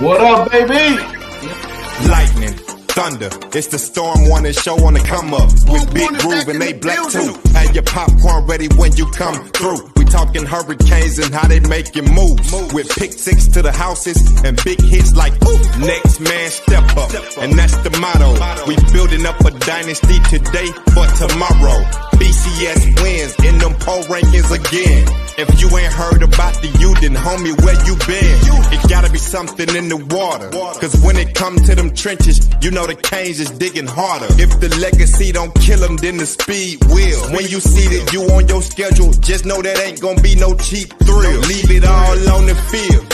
What up, baby? Lightning, thunder, it's the Storm Warning Show on the come up with Big Groov and Ablakk too. Have your popcorn ready when you come through. We talking hurricanes and how they making moves with pick six to the houses and big hits like ooh. Next man step up, and that's the motto. We building up a dynasty today for tomorrow. BCS wins in them poll rankings again. If you ain't heard about the U, then homie, where you been? It gotta be something in the water, cause when it come to them trenches, you know the Canes is digging harder. If the legacy don't kill them, then the speed will. When you see that you on your schedule, just know that ain't gonna be no cheap thrill. Leave it all on the field.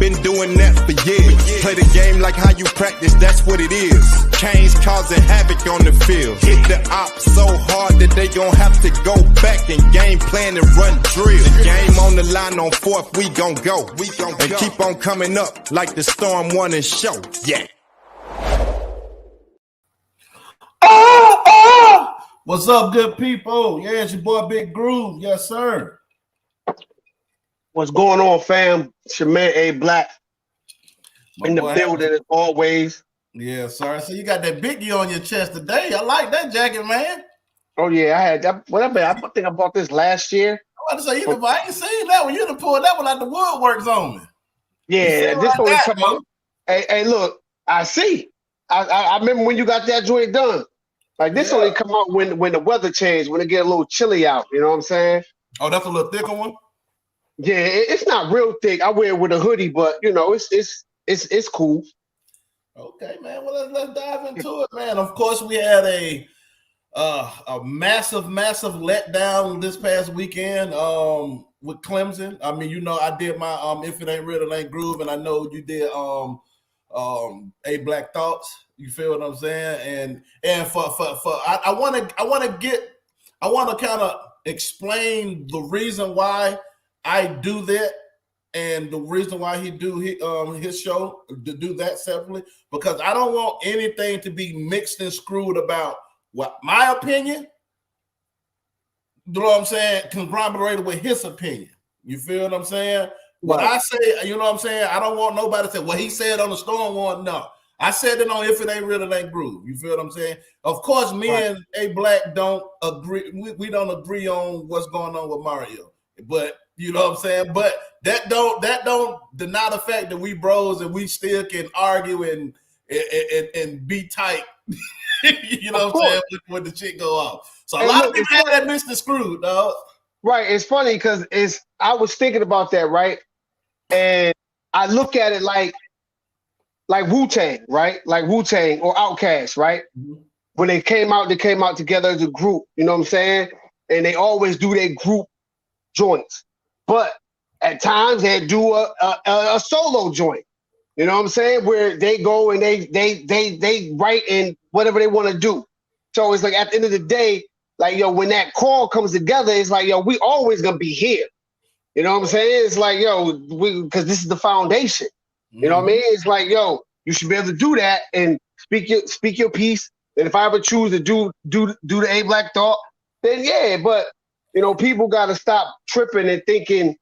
Been doing that for years. Play the game like how you practice, that's what it is. Canes causing havoc on the field. Hit the op so hard that they gon' have to go back and game plan and run drill. The game on the line on fourth, we gon' go. And keep on coming up like the Storm Warning Show. Yeah. Oh! What's up, good people? Yeah, it's your boy Big Groov. Yes, sir. What's going on, fam? It's your man Ablakk in the building as always. Yeah, sir. So you got that biggie on your chest today. I like that jacket, man. Oh yeah, I had that. I think I bought this last year. I was about to say, I ain't seen that one. You done pulled that one out the woodworks on me. Yeah, this one come out. Hey, look, I see. I remember when you got that joint done. Like this only come out when the weather changed, when it get a little chilly out. You know what I'm saying? Oh, that's a little thicker one. Yeah, it's not real thick. I wear it with a hoodie, but you know, it's cool. Okay, man. Well, let's dive into it, man. Of course, we had a massive letdown this past weekend with Clemson. I mean, you know, I did my if it ain't real, it ain't groove, and I know you did Ablakk thoughts. You feel what I'm saying? And for I want to kind of explain the reason why I do that and the reason why he do his show to do that separately, because I don't want anything to be mixed and screwed about what my opinion, you know what I'm saying, conglomerated with his opinion. You feel what I'm saying? What I say, you know what I'm saying? I don't want nobody to say, well, he said on the Storm Warning. No, I said it on If It Ain't Real, It Ain't Groove. You feel what I'm saying? Of course, me and Ablakk don't agree. We don't agree on what's going on with Mario, but you know what I'm saying? But that don't deny the fact that we bros and we still can argue and be tight. You know what I'm saying? When the shit go off. So a lot of people have that Mr. Screwed, dog. Right. It's funny because I was thinking about that, right? And I look at it like Wu-Tang, right? Like Wu-Tang or Outkast, right? Mm-hmm. When they came out together as a group, you know what I'm saying? And they always do their group joints. But at times they do a solo joint. You know what I'm saying? Where they go and they write in whatever they want to do. So it's like at the end of the day, like, yo, when that call comes together, it's like, yo, we always gonna be here. You know what I'm saying? It's like, yo, because this is the foundation. You know what I mean? It's like, yo, you should be able to do that and speak your piece. And if I ever choose to do the Ablakk thought, then yeah, but you know, people gotta stop tripping and thinking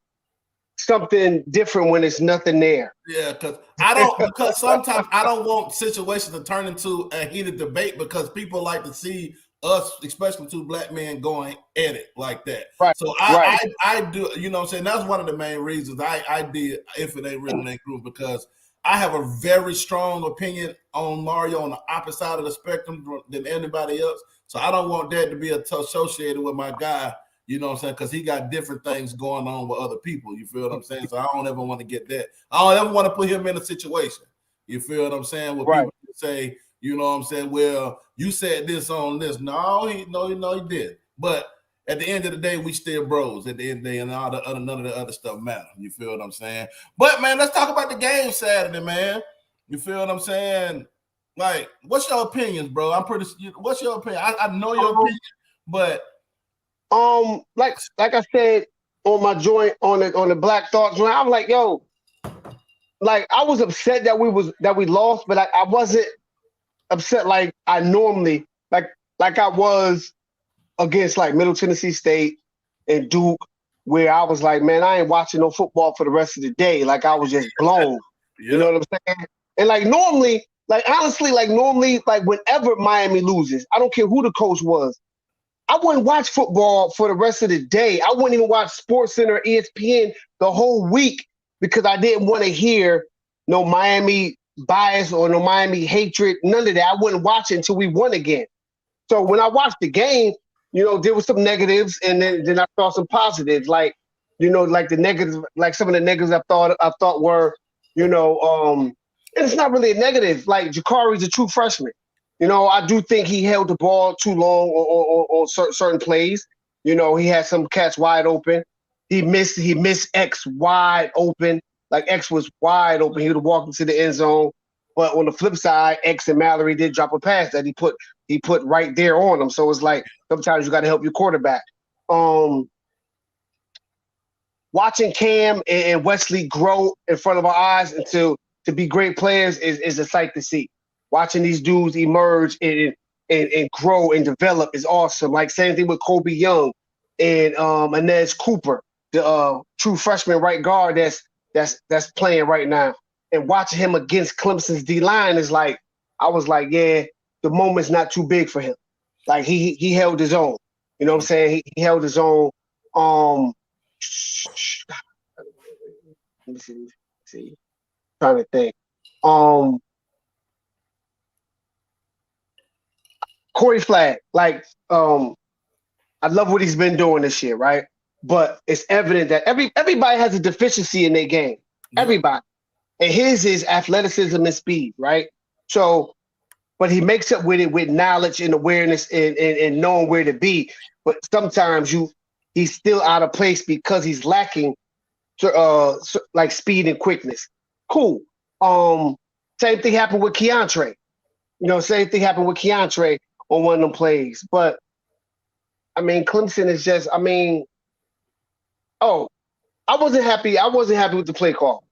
something different when it's nothing there. Yeah, because sometimes I don't want situations to turn into a heated debate because people like to see us, especially two black men, going at it like that. Right. So I do, you know what I'm saying? That's one of the main reasons I did If It Ain't Real, It Ain't Groove, because I have a very strong opinion on Mario on the opposite side of the spectrum than anybody else. So I don't want that to be associated with my guy. You know what I'm saying? Because he got different things going on with other people. You feel what I'm saying? So I don't ever want to get that. I don't ever want to put him in a situation. You feel what I'm saying? Where people say, you know what I'm saying? Well, you said this on this. No, he did. But at the end of the day, we still bros. At the end of the day, and none of the other stuff matter. You feel what I'm saying? But man, let's talk about the game Saturday, man. You feel what I'm saying? Like, what's your opinions, bro? What's your opinion? I know your opinion, but like I said on my joint on the Black Thought joint, I'm like, yo, like I was upset that we lost, but I wasn't upset like I normally like I was against like Middle Tennessee State and Duke, where I was like, man, I ain't watching no football for the rest of the day. Like I was just blown. Yeah. You know what I'm saying? And like normally, like honestly, like normally, like whenever Miami loses, I don't care who the coach was, I wouldn't watch football for the rest of the day. I wouldn't even watch SportsCenter, ESPN the whole week because I didn't want to hear no Miami bias or no Miami hatred, none of that. I wouldn't watch it until we won again. So when I watched the game, you know, there was some negatives and then I saw some positives, like, you know, like the negatives, like some of the negatives I thought were, you know, and it's not really a negative. Like Jakari's a true freshman. You know, I do think he held the ball too long on certain plays. You know, he had some cats wide open. He missed X wide open. Like X was wide open. He would have walked into the end zone. But on the flip side, X and Mallory did drop a pass that he put right there on him. So it's like sometimes you got to help your quarterback. Watching Cam and Wesley grow in front of our eyes to be great players is a sight to see. Watching these dudes emerge and grow and develop is awesome. Like same thing with Kobe Young and Inez Cooper, the true freshman right guard that's playing right now. And watching him against Clemson's D line is like, I was like, yeah, the moment's not too big for him. Like he held his own. You know what I'm saying? He held his own. Let me see. Trying to think. Corey Flagg, like, I love what he's been doing this year, right? But it's evident that everybody has a deficiency in their game. Yeah. Everybody. And his is athleticism and speed, right? So, but he makes up with it with knowledge and awareness and knowing where to be. But sometimes he's still out of place because he's lacking like speed and quickness. Cool. Same thing happened with Keontre. You know, same thing happened with Keontre on one of them plays. But I mean, Clemson is just, I mean, I wasn't happy with the play call.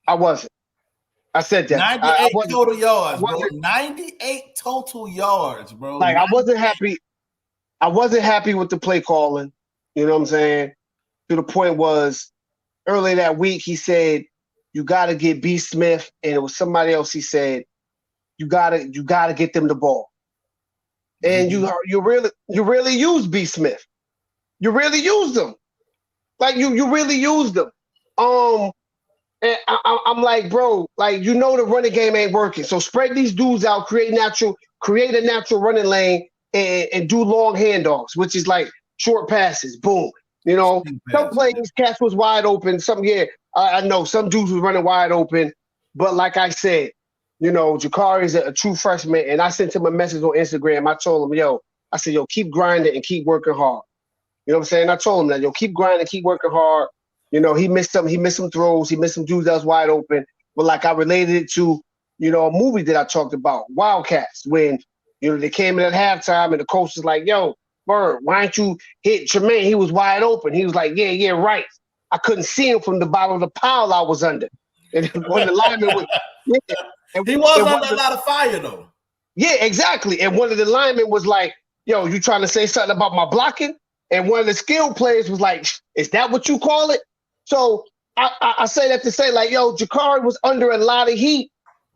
I wasn't. I said that. 98 total yards, bro. 98 total yards, bro. Like, I wasn't happy. I wasn't happy with the play calling. You know what I'm saying? To the point was, earlier that week, he said, you got to get B. Smith, and it was somebody else he said, you gotta get them the ball. And you really use B. Smith. You really used them. Like you really used them. And I'm like, bro, like, you know, the running game ain't working. So spread these dudes out, create a natural running lane and do long handoffs, which is like short passes. Boom. You know, some plays, Cats was wide open. I know some dudes was running wide open. But like I said, you know, Jakari is a true freshman, and I sent him a message on Instagram. I told him, I said, keep grinding and keep working hard. You know what I'm saying? I told him that, keep grinding, keep working hard. You know, he missed some throws, he missed some dudes that was wide open. But like I related it to, you know, a movie that I talked about, Wildcats, when, you know, they came in at halftime and the coach was like, yo, Bird, why don't you hit Tremaine? He was wide open. He was like, yeah, right. I couldn't see him from the bottom of the pile I was under. And when the lineman was, he was under a lot of fire, though. Yeah, exactly. And one of the linemen was like, yo, you trying to say something about my blocking? And one of the skilled players was like, is that what you call it? So I say that to say, like, yo, Jakari was under a lot of heat.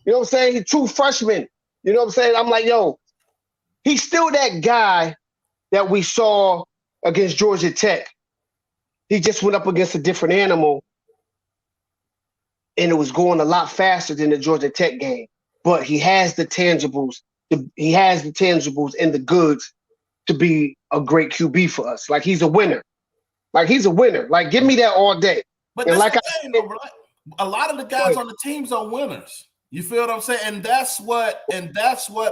You know what I'm saying? He's a true freshman. You know what I'm saying? I'm like, yo, he's still that guy that we saw against Georgia Tech. He just went up against a different animal, and it was going a lot faster than the Georgia Tech game. But he has the tangibles. He has the tangibles and the goods to be a great QB for us. Like, he's a winner. Like, give me that all day. But and like I said, though, bro, a lot of the guys on the teams are winners. You feel what I'm saying? And that's what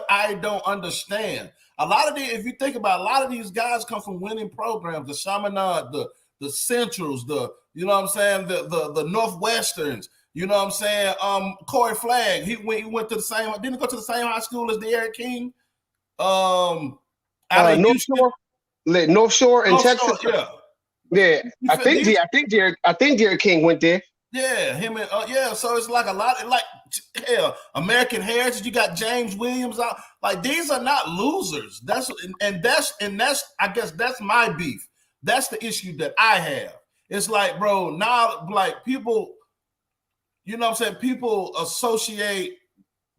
I don't understand. If you think about it, a lot of these guys come from winning programs, the Chaminade, the Centrals, you know what I'm saying, the Northwesterns, you know what I'm saying? Corey Flagg, he went to the same, didn't he go to the same high school as Derek King? North Shore in Texas. Yeah. Yeah, I think Derek King went there. Yeah, him and so it's like a lot of, like, hell, American Heritage. You got James Williams out. Like, these are not losers. That's I guess that's my beef. That's the issue that I have. It's like, bro, now, like, people, you know what I'm saying, people associate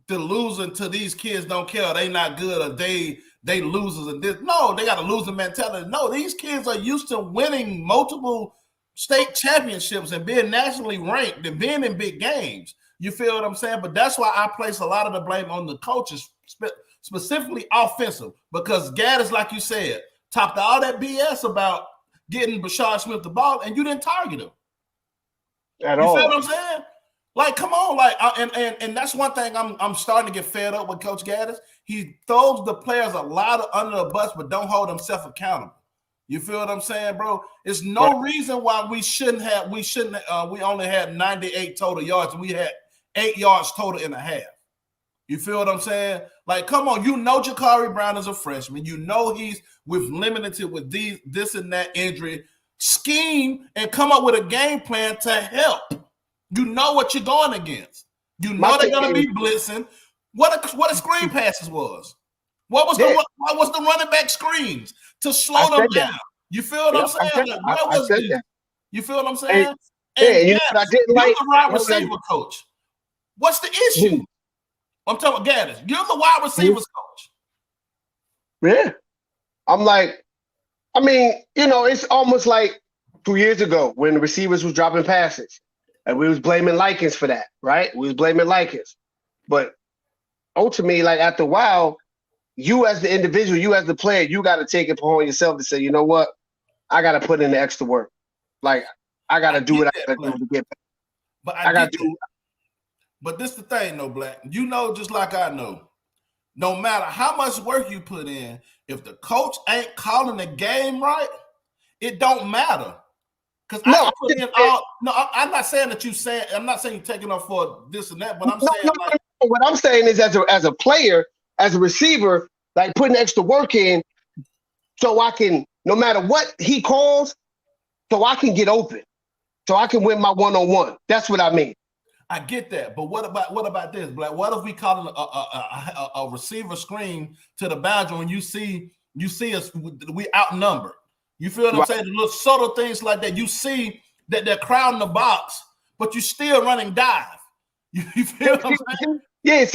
the losing to these kids don't care, they not good, or they losers and this. No, they got a losing mentality. No, these kids are used to winning multiple state championships and being nationally ranked and being in big games. You feel what I'm saying? But that's why I place a lot of the blame on the coaches, specifically offensive, because Gaddis, like you said, talked all that BS about getting Bashard Smith the ball, and you didn't target him at you all. You feel what I'm saying? Like, come on, like, and that's one thing I'm starting to get fed up with Coach Gaddis. He throws the players a lot of under the bus, but don't hold himself accountable. You feel what I'm saying, bro? There's no reason why we only had 98 total yards, and we had 8 yards total in a half. You feel what I'm saying? Like, come on, you know Jakari Brown is a freshman. You know he's limited with this and that injury. Scheme and come up with a game plan to help. You know what you're going against. You know they're going to be blitzing. What a screen passes was. What was the running back screens to slow them down? You feel what I'm saying? Like, where was this? You feel what I'm saying? And you're the wide receiver coach. What's the issue? I'm talking about Gaddis. You're the wide receivers coach. Yeah. I'm like, I mean, you know, it's almost like 2 years ago when the receivers was dropping passes. And we was blaming Likens for that, right? We was blaming Likens. But ultimately, like after a while, you as the individual, you as the player, you got to take it upon yourself to say, you know what? I got to put in the extra work. Like, I got to do what I got to do to get back. But I got to do. But this the thing, though, Black. You know, just like I know, no matter how much work you put in, if the coach ain't calling the game right, it don't matter. Because I'm not saying that I'm not saying you're taking off for this and that, but I'm saying what I'm saying is as a player, as a receiver, like putting extra work in so I can, no matter what he calls, so I can get open. So I can win my one-on-one. That's what I mean. I get that. But what about this, Black? What if we call a receiver screen to the boundary when you see us, we outnumbered? You feel what I'm saying? The little subtle things like that. You see that they're crowding the box, but you're still running dive. You feel what I'm saying? That's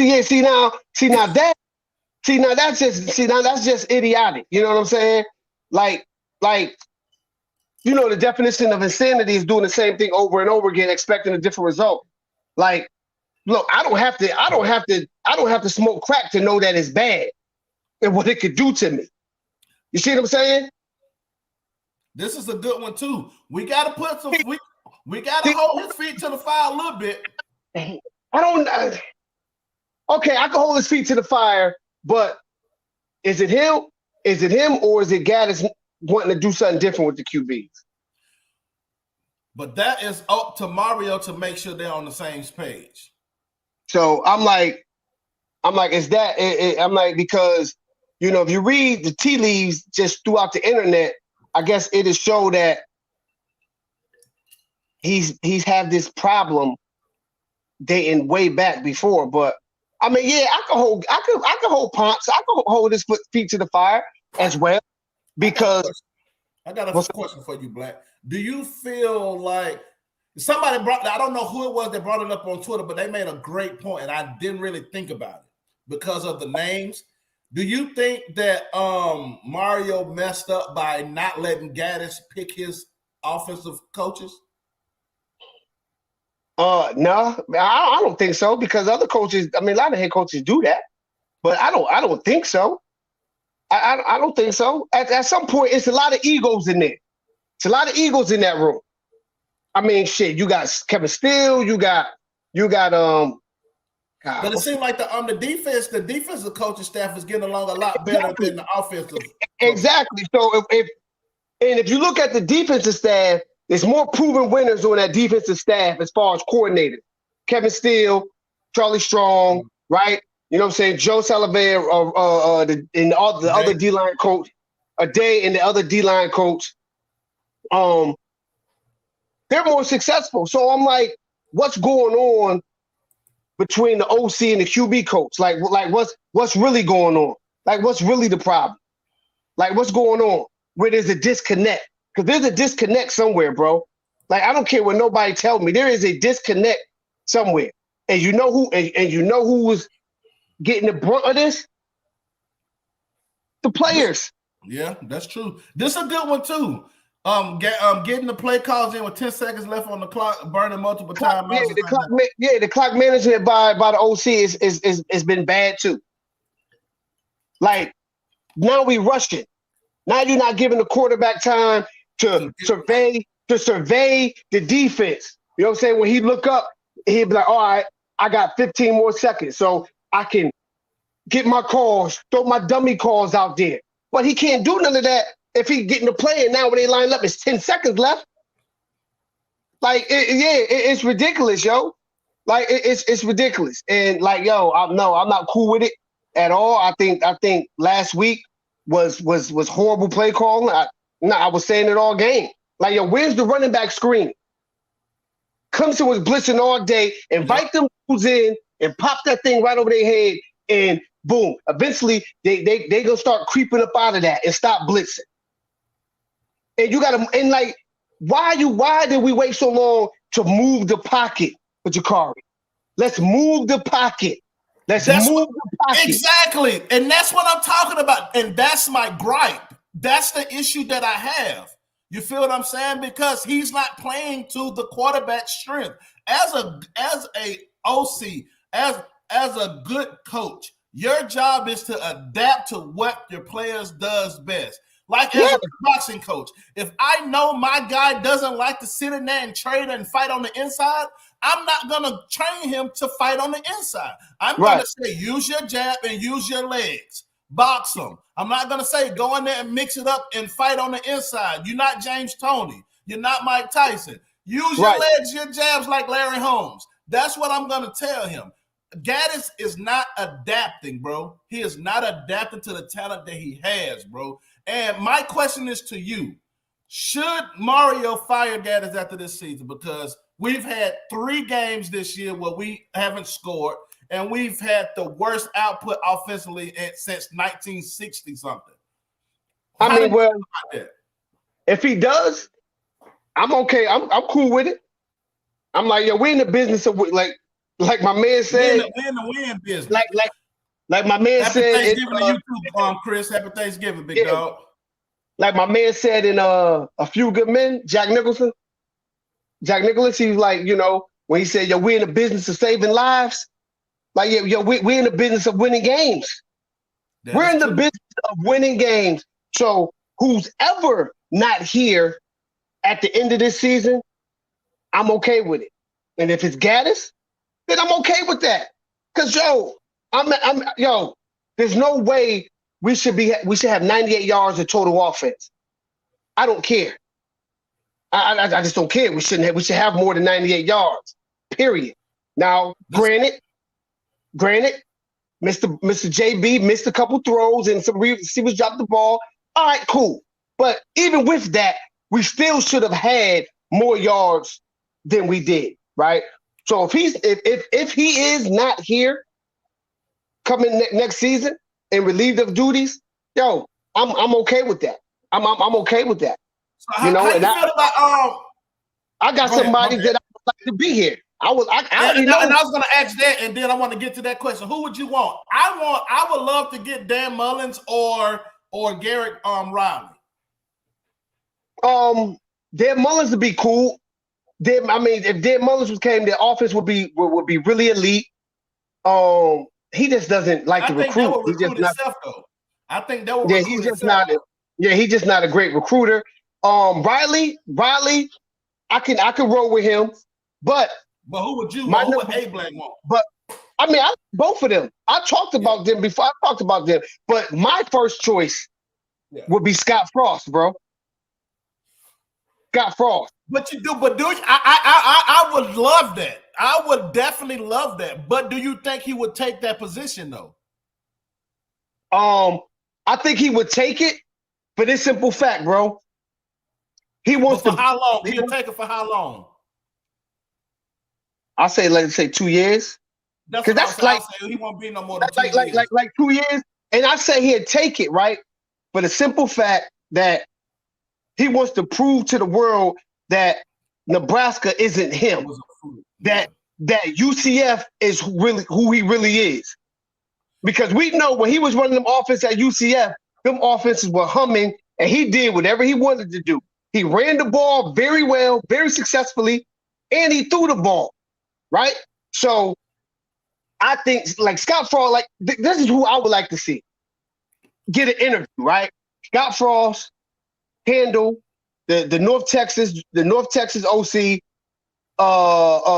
just idiotic. You know what I'm saying? Like, you know, the definition of insanity is doing the same thing over and over again, expecting a different result. Like, look, I don't have to smoke crack to know that it's bad and what it could do to me. You see what I'm saying? This is a good one too. We gotta put some. We gotta hold his feet to the fire a little bit. Okay, I can hold his feet to the fire, but is it him? Is it him, or is it Gaddis wanting to do something different with the QBs? But that is up to Mario to make sure they're on the same page. So I'm like, is that? I'm like, because you know, if you read the tea leaves just throughout the internet, I guess it is show that he's had this problem dating way back before. But I mean, yeah, I can hold Ponce. I can hold his feet to the fire as well. Because I got a question for you, Black. Do you feel like somebody I don't know who it was that brought it up on Twitter, but they made a great point, and I didn't really think about it because of the names. Do you think that Mario messed up by not letting Gaddis pick his offensive coaches? No, I don't think so, because other coaches, I mean, a lot of head coaches do that, but I don't think so. I don't think so. At some point, it's a lot of egos in there. It's a lot of egos in that room. I mean, shit, you got Kevin Steele, you got God. But it seems like the defensive coaching staff is getting along a lot better than the offensive. Exactly. So if you look at the defensive staff, there's more proven winners on that defensive staff as far as coordinators. Kevin Steele, Charlie Strong, right? You know what I'm saying? Joe Sullivan, and all the other D-line coach, Day and the other D-line coach. They're more successful. So I'm like, what's going on between the OC and the QB coach? Like what's really going on? Like, what's really the problem? Like, what's going on? Where there's a disconnect? Because there's a disconnect somewhere, bro. Like, I don't care what nobody tells me. There is a disconnect somewhere. And you know who? And you know who was getting the brunt of this? The players. Yeah, that's true. This is a good one too. Getting the play calls in with 10 seconds left on the clock, burning multiple timeouts. The clock management by the OC is been bad too. Like now we rushing. Now you're not giving the quarterback time to survey the defense. You know what I'm saying? When he look up, he'd be like, all right, I got 15 more seconds, so I can get my calls, throw my dummy calls out there. But he can't do none of that if he getting the play, and now when they line up, it's 10 seconds left. Like, it's ridiculous, yo. Like, it's ridiculous. And like, yo, I'm not cool with it at all. I think last week was horrible play calling. I was saying it all game. Like, yo, where's the running back screen? Clemson was blitzing all day. Invite them dudes in and pop that thing right over their head, and boom. Eventually, they gonna start creeping up out of that and stop blitzing. And you gotta, and like, why did we wait so long to move the pocket for Jakari? Let's move the pocket. Move the pocket. Exactly. And that's what I'm talking about. And that's my gripe. That's the issue that I have. You feel what I'm saying? Because he's not playing to the quarterback's strength. As a OC, as a good coach, your job is to adapt to what your players does best. Like as a boxing coach, if I know my guy doesn't like to sit in there and trade and fight on the inside, I'm not going to train him to fight on the inside. I'm going to say, use your jab and use your legs. Box him. I'm not going to say, go in there and mix it up and fight on the inside. You're not James Toney. You're not Mike Tyson. Use your legs, your jabs like Larry Holmes. That's what I'm going to tell him. Gaddis is not adapting, bro. He is not adapting to the talent that he has, bro. And my question is to you. Should Mario fire Gaddis after this season? Because we've had 3 games this year where we haven't scored, and we've had the worst output offensively since 1960-something. I mean, well, if he does, I'm okay. I'm cool with it. I'm like, yo, we're in the business of like my man said. We're in the win business. Like my man Happy said. Thanksgiving to you too, Chris. Happy Thanksgiving, big dog. Like my man said in A Few Good Men, Jack Nicholson. Jack Nicholson, he was like, you know, when he said, yo, we're in the business of saving lives. Like, we're in the business of winning games. We're in the business of winning games. So who's ever not here at the end of this season, I'm okay with it. And if it's Gaddis, then I'm okay with that. Cause there's no way we should have 98 yards of total offense. I don't care. I just don't care. We should have more than 98 yards. Period. Now, granted, Mr. JB missed a couple throws and some receivers dropped the ball. All right, cool. But even with that, we still should have had more yards than we did, right? So if he is not here coming next season and relieved of duties, yo, I'm okay with that. I'm okay with that. So how you feel about I got somebody that I would like to be here. I was going to ask that, and then I want to get to that question. Who would you want? I would love to get Dan Mullins or Garrett Riley. Dan Mullins would be cool. If Dan Mullins came, the offense would be really elite. He just doesn't like to recruit. I think that would recruit he's just not. He's just not a great recruiter. Riley, I can roll with him, but who would you want? Who would Ablakk want? But I mean, both of them. I talked about them before. I talked about them, but my first choice would be Scott Frost, bro. Scott Frost. I would love that. I would definitely love that. But do you think he would take that position though? I think he would take it for this simple fact, bro. He wants to. How long? He'll take it for how long? I'll say, let's say 2 years. That's like he won't be no more than 2 years. Like 2 years. And I say he'd take it, right? For the simple fact that he wants to prove to the world that Nebraska isn't him. That that UCF is really who he really is. Because we know when he was running them offense at UCF, them offenses were humming, and he did whatever he wanted to do. He ran the ball very well, very successfully, and he threw the ball, right? So I think like Scott Frost, like this is who I would like to see get an interview, right? Scott Frost handle the North Texas OC,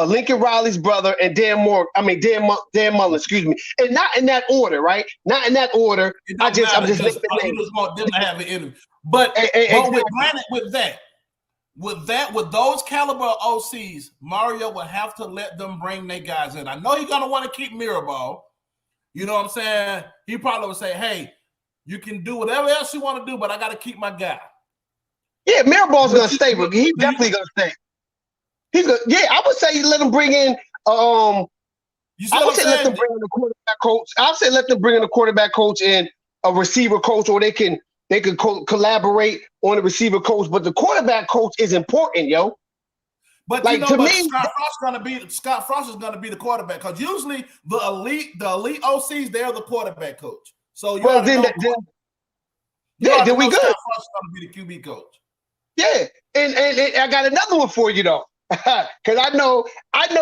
Lincoln Riley's brother, and Dan Mullen, excuse me, and not in that order, right? Not in that order. I'm just you just want them to have an interview. But with those caliber OCs, Mario will have to let them bring their guys in. I know he's gonna want to keep Mirabal. You know what I'm saying? He probably would say, "Hey, you can do whatever else you want to do, but I got to keep my guy." Yeah, Mirabal's gonna stay, but he's definitely gonna stay. He's gonna, yeah. I would say let him bring in. I would say let them bring in a quarterback coach. I would say let them bring in a quarterback coach and a receiver coach, or they can collaborate on the receiver coach. But the quarterback coach is important, yo. But like, to me, Scott Frost is gonna be the quarterback, because usually the elite OCs, they're the quarterback coach. So you then we good. Scott Frost is gonna be the QB coach. Yeah, and I got another one for you though, because I know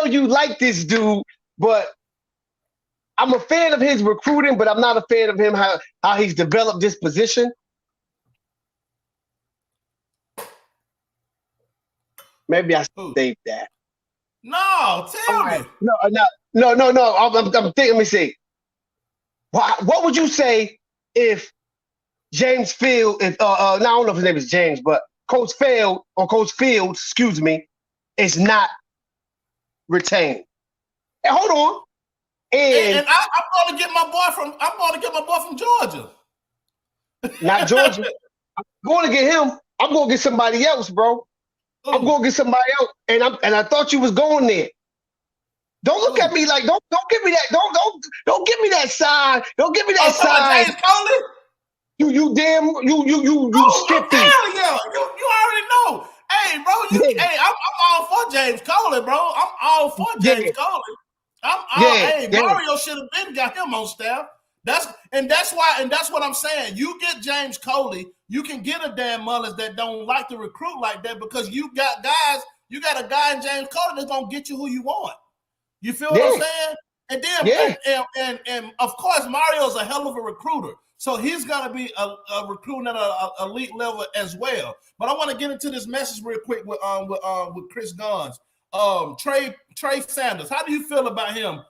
you like this dude, but I'm a fan of his recruiting, but I'm not a fan of him how he's developed this position. Maybe I saved that. No, tell me. No. I'm thinking. Let me see. What would you say if James Field? If I don't know if his name is James, but Coach Fields, excuse me, is not retained. And hold on. And I'm going to get my boy from Georgia. Not Georgia. I'm going to get him. I'm going to get somebody else, bro. I'm going to get somebody else. And I thought you was going there. Don't look at me like don't give me that. Don't give me that side. Don't give me that side. James Coley? You skippy. Hell yeah. You already know. Hey, bro, I'm all for James Coley, bro. I'm all for James Coley. Mario should have been got him on staff. That's what I'm saying. You get James Coley, you can get a Dan Mullins that don't like to recruit like that, because you got a guy in James Coley that's gonna get you who you want. You feel what I'm saying? And then and of course Mario's a hell of a recruiter. So he's gonna be a recruiting at an elite level as well. But I want to get into this message real quick with Chris Guns. Trey Sanders, how do you feel about him?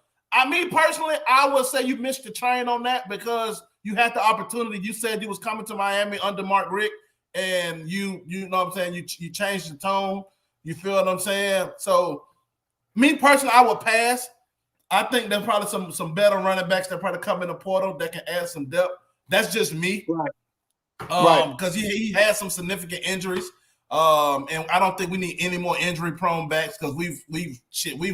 Me personally, I would say you missed the train on that, because you had the opportunity. You said you was coming to Miami under Mark Richt, and you know what I'm saying, you changed the tone. You feel what I'm saying? So me personally, I would pass. I think there's probably some better running backs that probably come in the portal that can add some depth. That's just me. Right. Because he had some significant injuries. And I don't think we need any more injury-prone backs, because we've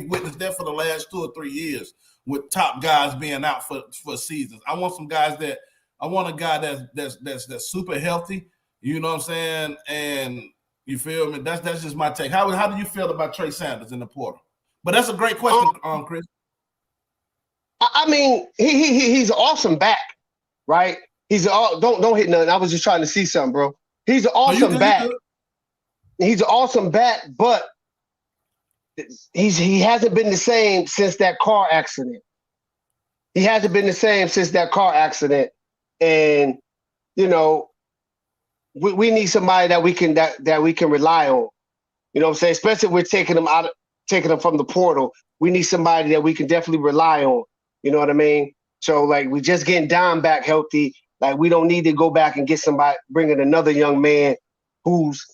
witnessed that for the last 2 or 3 years with top guys being out for seasons. I want a guy that's super healthy. You know what I'm saying? And you feel me? That's just my take. How do you feel about Trey Sanders in the portal? But that's a great question, Chris. I mean, he's an awesome back, right? Don't hit nothing. I was just trying to see something, bro. He's an awesome back. He's an awesome back, but he hasn't been the same since that car accident. And we need somebody that we can rely on. You know what I'm saying? Especially if we're taking them from the portal. We need somebody that we can definitely rely on. You know what I mean? So like, we just getting Dom back healthy. Like, we don't need to go back and get somebody, bringing another young man whose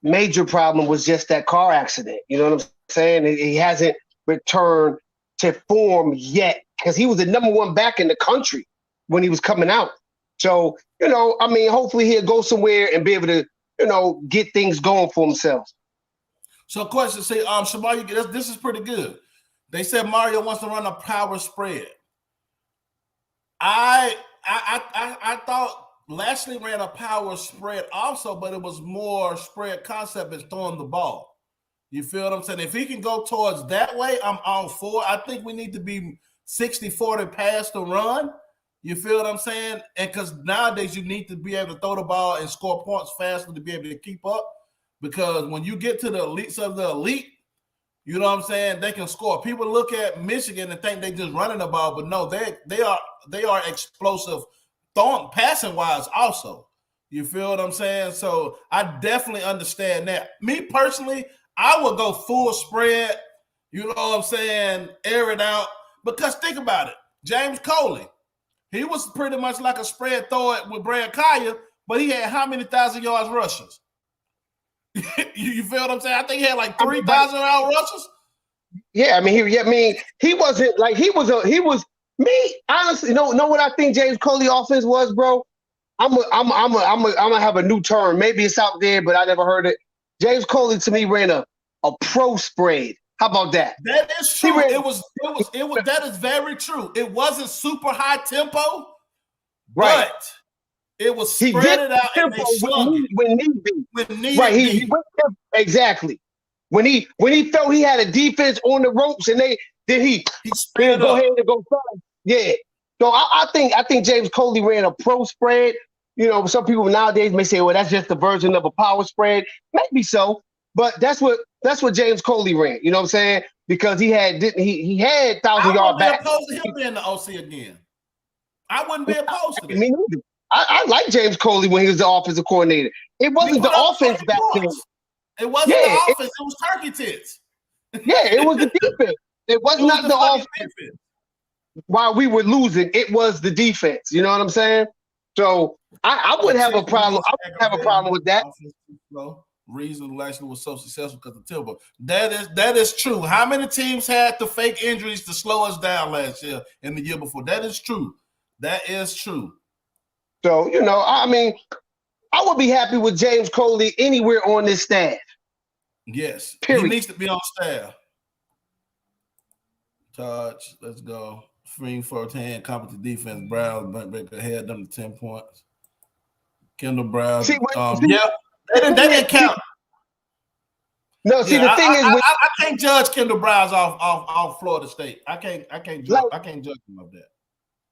major problem was just that car accident. You know what I'm saying? He hasn't returned to form yet, because he was the number one back in the country when he was coming out. So, hopefully he'll go somewhere and be able to, get things going for himself. So question, say, Shamar, this is pretty good. They said Mario wants to run a power spread. I thought Lashley ran a power spread also, but it was more spread concept as throwing the ball. You feel what I'm saying? If he can go towards that way, I'm all for it. I think we need to be 60-40 pass to run. You feel what I'm saying? And because nowadays you need to be able to throw the ball and score points faster to be able to keep up. Because when you get to the elites of the elite, you know what I'm saying, they can score. People look at Michigan and think they just running the ball, but no, they are explosive, passing wise also. You feel what I'm saying? So I definitely understand that. Me personally, I would go full spread. You know what I'm saying? Air it out. Because think about it, James Coley. He was pretty much like a spread throw it with Brad Kaya, but he had how many 1,000 yards rushes? You feel what I'm saying? I think he had like 3,000 yard rushes. Yeah, I mean, he wasn't like he was me. Honestly, know what I think James Coley offense was, bro. I'm gonna have a new term. Maybe it's out there, but I never heard it. James Coley to me ran a pro spread. How about that? That is true. It was. That is very true. It wasn't super high tempo, right? But it was spread it out and they slung when need be. When need right, be. Exactly. When he felt he had a defense on the ropes and he sped go ahead and go fast. Yeah. So I think James Coley ran a pro spread. You know, some people nowadays may say, well, that's just a version of a power spread. Maybe so. But that's what James Coley ran. You know what I'm saying? Because he had 1,000-yard back. I wouldn't be opposed to him being the OC again. I wouldn't be opposed to that. Me neither. I like James Coley when he was the offensive coordinator. It wasn't the offense back then. It wasn't the offense. It was turkey tits. Yeah, it was the defense. It was not the offense. Defense. While we were losing, it was the defense. You know what I'm saying? So I would have a problem. I would have a problem with that. Reason Lashley was so successful because of Tilburg. That is true. How many teams had the fake injuries to slow us down last year and the year before? That is true. That is true. So, you know, I mean, I would be happy with James Coley anywhere on this staff. Yes. Period. He needs to be on staff. Touch. Let's go. Free first hand, competent defense. Brown ahead them to 10 points. Kendall Brown. They didn't count. No, see, the thing is, I can't judge Kendall Browns off Florida State. I can't judge him of that.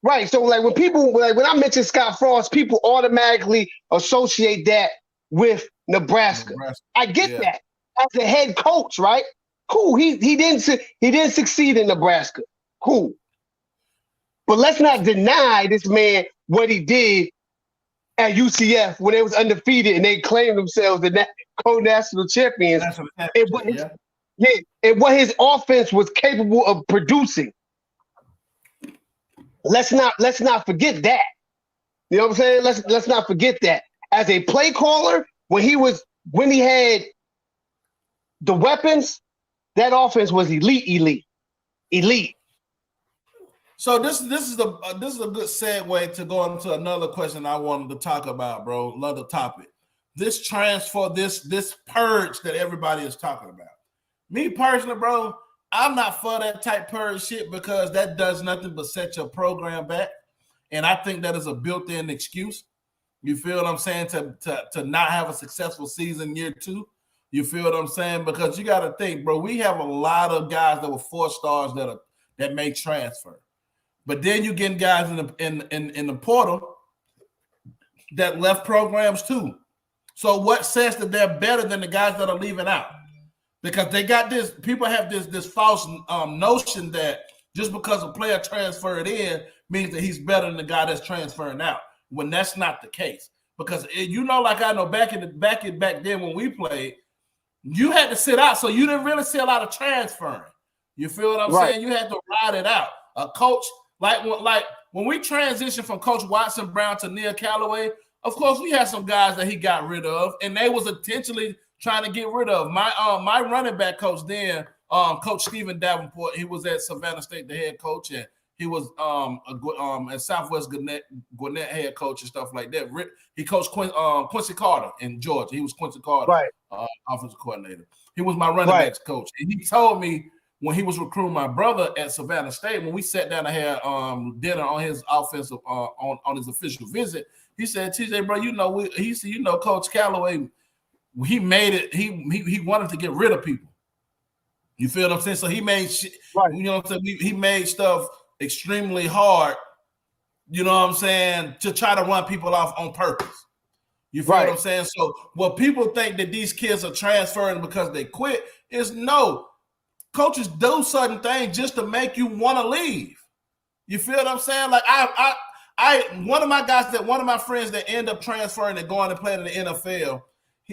Right. So, like when I mention Scott Frost, people automatically associate that with Nebraska. I get that as a head coach, right? Cool. He didn't succeed in Nebraska. Cool. But let's not deny this man what he did at UCF when they was undefeated and they claimed themselves the co-national champions. And what his offense was capable of producing. Let's not forget that. You know what I'm saying? Let's not forget that. As a play caller, when he had the weapons, that offense was elite. So this is a good segue to go into another question I wanted to talk about, bro. Another topic. This transfer, this purge that everybody is talking about. Me personally, bro, I'm not for that type purge shit because that does nothing but set your program back. And I think that is a built-in excuse. You feel what I'm saying? To not have a successful season year 2. You feel what I'm saying? Because you got to think, bro, we have a lot of guys that were 4 stars that may transfer. But then you get guys in the portal that left programs too. So what says that they're better than the guys that are leaving out? Because they got this, people have this false notion that just because a player transferred in means that he's better than the guy that's transferring out. When that's not the case. Because like I know back then when we played, you had to sit out, so you didn't really see a lot of transferring. You feel what I'm saying? You had to ride it out. A coach. Like when we transitioned from Coach Watson Brown to Neil Callaway, of course we had some guys that he got rid of, and they was intentionally trying to get rid of. My running back coach then, Coach Stephen Davenport, he was at Savannah State, the head coach, and he was at Southwest Gwinnett head coach and stuff like that. He coached Quincy Carter in Georgia. He was Quincy Carter, offensive coordinator. He was my running backs coach, and he told me, when he was recruiting my brother at Savannah State, when we sat down and had dinner on his offensive on his official visit, he said, "TJ, bro, he said, Coach Callaway, he made it. He wanted to get rid of people. You feel what I'm saying? So he made shit, Right. you know what I'm saying? He made stuff extremely hard, you know what I'm saying, to try to run people off on purpose. You feel what I'm saying? So what people think that these kids are transferring because they quit is no. Coaches do certain things just to make you want to leave. You feel what I'm saying? Like one of my friends that end up transferring and going and playing in the NFL,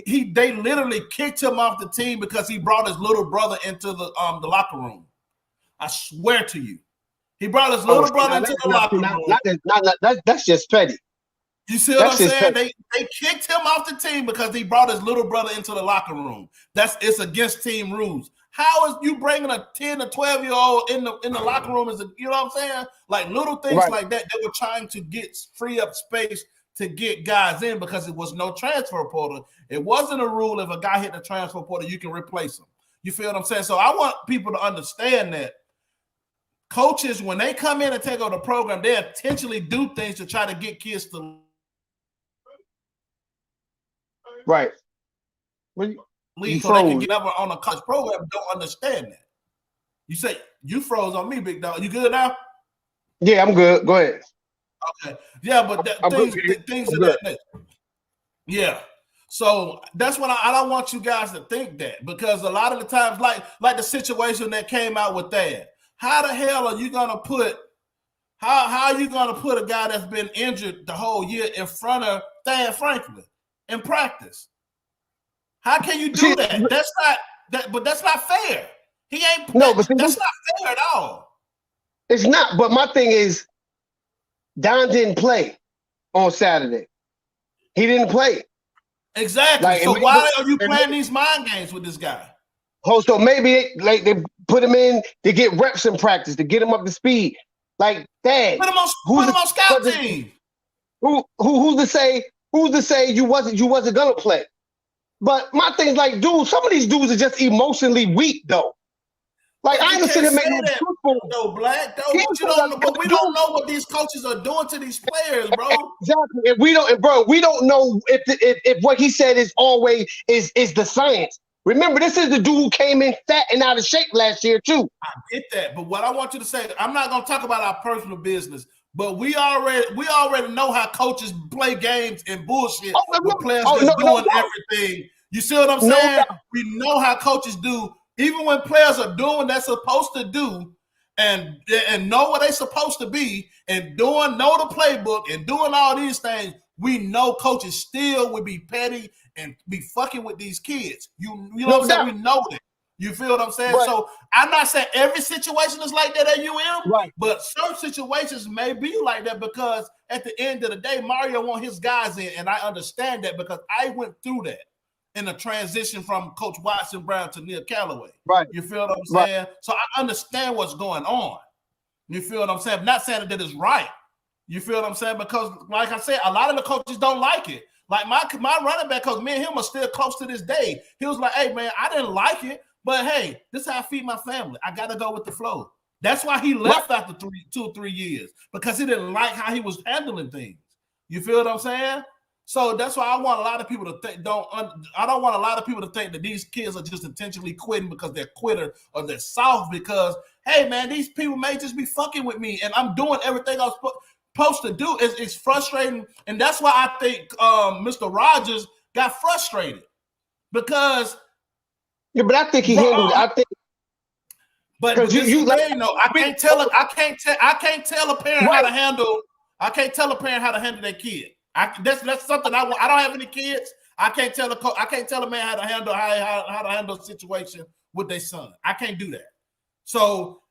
they literally kicked him off the team because he brought his little brother into the locker room. I swear to you. He brought his little brother into the locker room. That's just petty. You see what I'm saying? They kicked him off the team because he brought his little brother into the locker room. It's against team rules. How is you bringing a 10 or 12-year-old in the locker room? You know what I'm saying? Like little things like that. They were trying to free up space to get guys in because it was no transfer portal. It wasn't a rule if a guy hit the transfer portal, you can replace him. You feel what I'm saying? So I want people to understand that coaches, when they come in and take over the program, they intentionally do things to try to get kids to leave, so they can get over on a college program. Don't understand that. You say you froze on me, big dog. You good now? Yeah, I'm good. Go ahead. Okay. Yeah, but things of that nature. Yeah. So that's what I don't want you guys to think that, because a lot of the times, like the situation that came out with that, how the hell are you gonna put how are you gonna put a guy that's been injured the whole year in front of Stan Franklin in practice? How can you do that? But that's not fair. He ain't. No, but that's not fair at all. It's not. But my thing is, Don didn't play on Saturday. He didn't play. Exactly. So why are you playing these mind games with this guy? Oh, so maybe they put him in to get reps in practice to get him up to speed. Like, dang, put him on scout team. Who's to say you wasn't gonna play? But my thing's like, dude, some of these dudes are just emotionally weak, though. Like, I understand it make no truthful. No, Black, though. But we don't know what these coaches are doing to these players, bro. Exactly. And we don't know if what he said is always is the science. Remember, this is the dude who came in fat and out of shape last year, too. I get that. But what I want you to say, I'm not gonna talk about our personal business. But we already know how coaches play games and bullshit with players doing everything. You see what I'm saying? We know how coaches do, even when players are doing what they're supposed to do and know what they're supposed to be and know the playbook and doing all these things. We know coaches still would be petty and be fucking with these kids. You know what I'm saying? We know that. You feel what I'm saying? Right. So I'm not saying every situation is like that at UM, right? But some situations may be like that because at the end of the day, Mario want his guys in, and I understand that because I went through that in the transition from Coach Watson Brown to Neil Callaway. Right. You feel what I'm saying? So I understand what's going on. You feel what I'm saying? I'm not saying that it's right. You feel what I'm saying? Because like I said, a lot of the coaches don't like it. Like my running back coach, me and him are still close to this day. He was like, hey, man, I didn't like it. But hey, this is how I feed my family. I got to go with the flow. That's why he left after 2 or 3 years, because he didn't like how he was handling things. You feel what I'm saying? So that's why I want a lot of people to think. I don't want a lot of people to think that these kids are just intentionally quitting because they're quitter or they're soft. Because hey, man, these people may just be fucking with me, and I'm doing everything I was supposed to do. It's frustrating, and that's why I think Mr. Rogers got frustrated because. Yeah, but I think he handled it. I think, but I can't tell a parent how to handle. I can't tell a parent how to handle their kid. That's something I want. I don't have any kids. I can't tell a man how to handle a situation with their son. I can't do that. So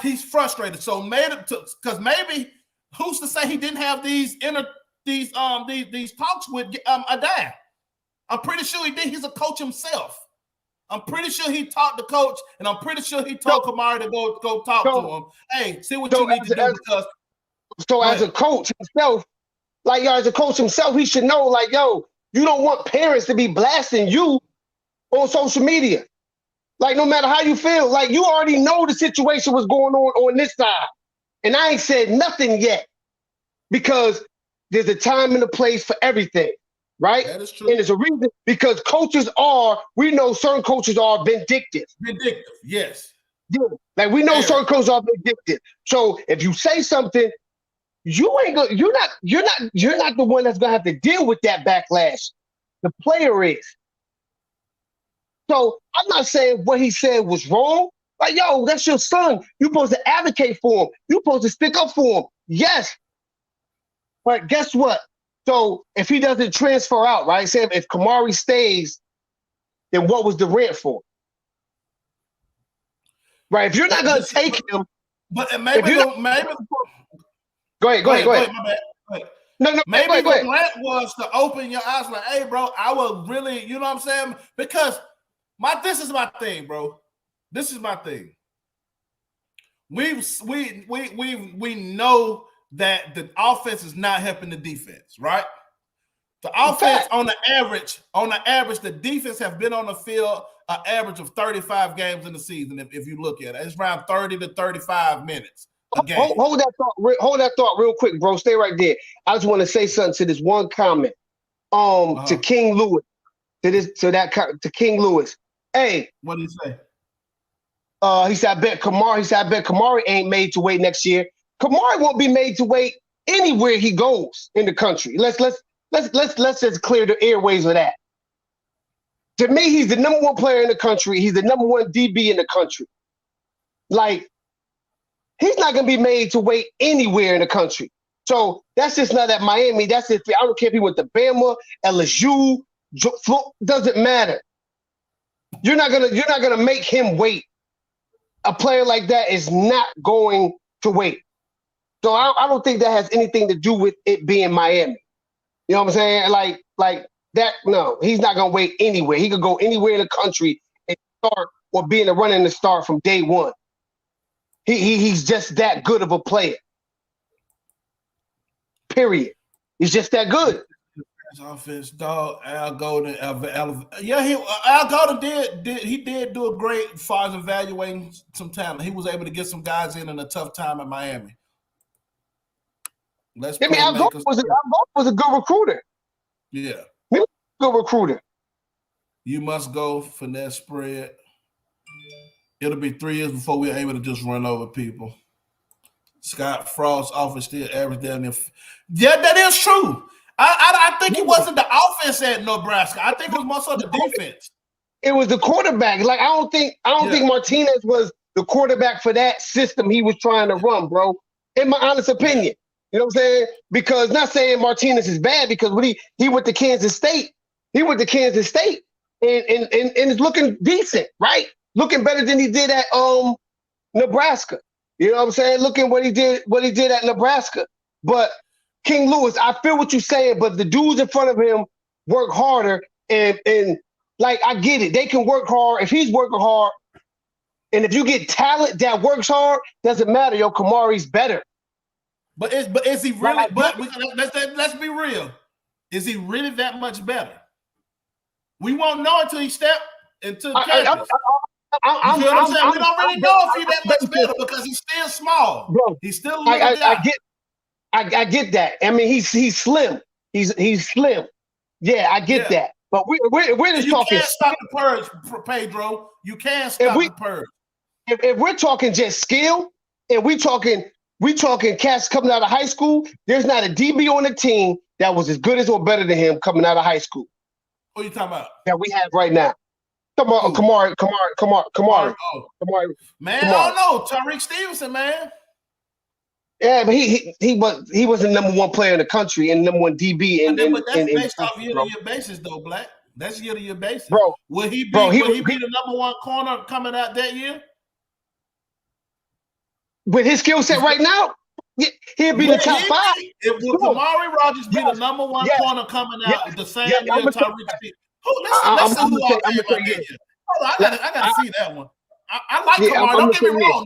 he's frustrated. So because maybe who's to say he didn't have these talks with a dad? I'm pretty sure he did. He's a coach himself. I'm pretty sure he talked to coach, and I'm pretty sure he told Kamari to go talk to him. Hey, see what you need to do. So as a coach himself, as a coach himself, he should know, you don't want parents to be blasting you on social media. Like, no matter how you feel, you already know the situation was going on this side. And I ain't said nothing yet because there's a time and a place for everything. right? That is true. And it's a reason because we know certain coaches are vindictive. Vindictive, yes. Yeah. Like we know certain coaches are vindictive. So if you say something, you're not the one that's gonna have to deal with that backlash. The player is. So I'm not saying what he said was wrong. Like, yo, that's your son. You're supposed to advocate for him. You're supposed to stick up for him. Yes. But guess what? So if he doesn't transfer out, right? Say if Kamari stays, then what was the rent for? Right? If you're not gonna take him, but maybe go ahead. My bad. No, maybe go ahead. the rant was to open your eyes, like, hey, bro, I would really, you know what I'm saying? Because this is my thing, bro. This is my thing. We know that the offense is not helping the defense, right? The offense on the average, the defense have been on the field an average of 35 games in the season. If you look at it, it's around 30 to 35 minutes a game. Hold that thought real quick, bro. Stay right there. I just want to say something to this one comment. To King Lewis, to King Lewis. Hey, what did he say? He said, I bet Kamari ain't made to wait next year. Kamari won't be made to wait anywhere he goes in the country. Let's just clear the airways of that. To me, he's the number one player in the country. He's the number one DB in the country. Like, he's not gonna be made to wait anywhere in the country. So that's just not at Miami. That's if I don't care if he went to Bama, LSU, doesn't matter. You're not gonna make him wait. A player like that is not going to wait. So I don't think that has anything to do with it being Miami. You know what I'm saying? Like that. No, he's not gonna wait anywhere. He could go anywhere in the country and start or be in the running to start from day one. He's just that good of a player. Period. He's just that good. Offense, dog. Al Golden, Al Golden did do a great as far as evaluating some talent. He was able to get some guys in a tough time at Miami. Al Golden was a good recruiter. Yeah, he was a good recruiter. You must go finesse spread. It'll be 3 years before we're able to just run over people. Scott Frost's offense still average down there. Yeah, that is true. I think it wasn't the offense at Nebraska. I think it was more so the defense. It was the quarterback. Like I don't think Martinez was the quarterback for that system he was trying to run, bro. In my honest opinion. You know what I'm saying? Because not saying Martinez is bad, because when he went to Kansas State, and it's looking decent, right? Looking better than he did at Nebraska. You know what I'm saying? Looking what he did at Nebraska. But King Lewis, I feel what you're saying, but the dudes in front of him work harder, and like I get it. They can work hard. If he's working hard, and if you get talent that works hard, doesn't matter. Yo, Kamari's better. But is he really? Let's be real. Is he really that much better? We won't know until he steps into campus. You know what I'm saying? We don't really know if he's that much better because he's still small. Bro, he's still a little guy. I get that. I mean, he's slim. He's slim. Yeah, I get that. But we're just talking. You can't stop the purge, Pedro. You can't stop the purge. If we're talking just skill, and we talking cats coming out of high school, there's not a DB on the team that was as good as or better than him coming out of high school. What are you talking about? That we have right now. Kamari. Oh. Man, I don't know. Tariq Stevenson, man. Yeah, but he was the number one player in the country and number one DB. But that's based off year-to-year basis, though, Black. That's year-to-year basis. Bro, will he be the number one corner coming out that year? With his skill set right now, he'll be the top 5. Will Kamari Rogers be the number one corner coming out the same year Tariq Stevenson? Let's see who all came out that year. I gotta see that one. I like Kamari. Don't get me wrong.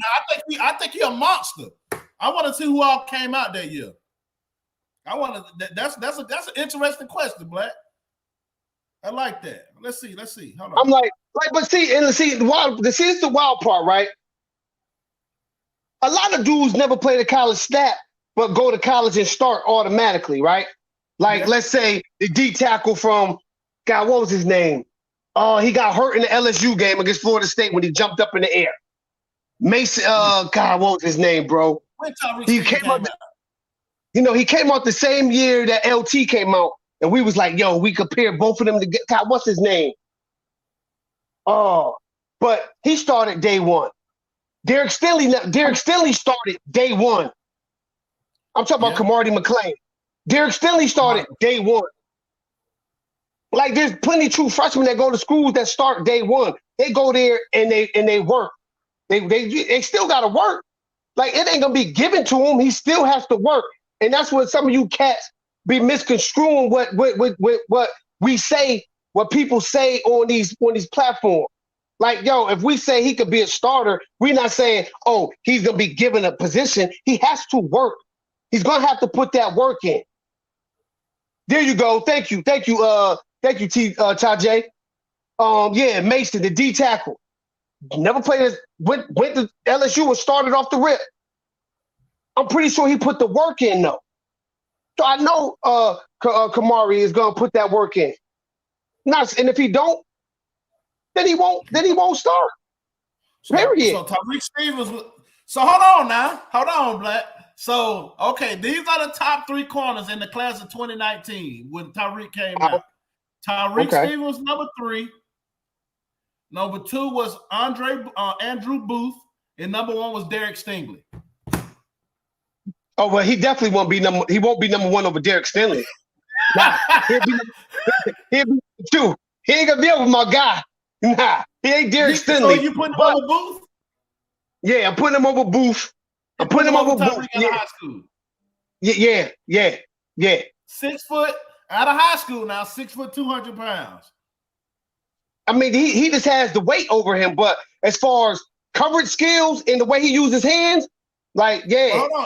Now I think he's a monster. I want to see who all came out that year. That's an interesting question, Black. I like that. Let's see. Hold on. I'm like, but see, this is the wild part, right? A lot of dudes never play the college snap, but go to college and start automatically, right? Like, let's say the D tackle from, God, what was his name? He got hurt in the LSU game against Florida State when he jumped up in the air. Mason, God, what was his name, bro? He came out. He came out the same year that LT came out, and we was like, yo, we compare both of them to get. God, what's his name? Oh, but he started day one. Derek Stinley started day one. I'm talking about Kamari McLean. Derek Stinley started day one. Like, there's plenty of true freshmen that go to schools that start day one. They go there and they work. They still got to work. Like, it ain't gonna be given to him. He still has to work, and that's what some of you cats be misconstruing what we say, what people say on these platforms. Like, yo, if we say he could be a starter, we're not saying, oh, he's gonna be given a position. He has to work. He's gonna have to put that work in. There you go. Thank you, Tajay. Yeah, Mason, the D tackle. Never played as went to LSU and started off the rip. I'm pretty sure he put the work in though. So I know Kamari is gonna put that work in. And if he don't, then he won't start. Period. So Tyreek Stevens. So hold on, Black. So okay, these are the top three corners in the class of 2019 when Tyreek came out. Tyreek Stevens number 3. Number 2 was Andrew Booth, and number 1 was Derek Stingley. Oh well, he definitely won't be number 1 over Derek Stingley. Nah, he'll be number 2. He ain't gonna be over my guy. Nah, he ain't Derek Stingley. So you putting him over Booth? Yeah, I'm putting him over Booth. I'm putting him over Booth. Out of high school. Yeah. 6 foot out of high school now. 6 foot 200 pounds. I mean, he just has the weight over him, but as far as coverage skills and the way he uses his hands, like,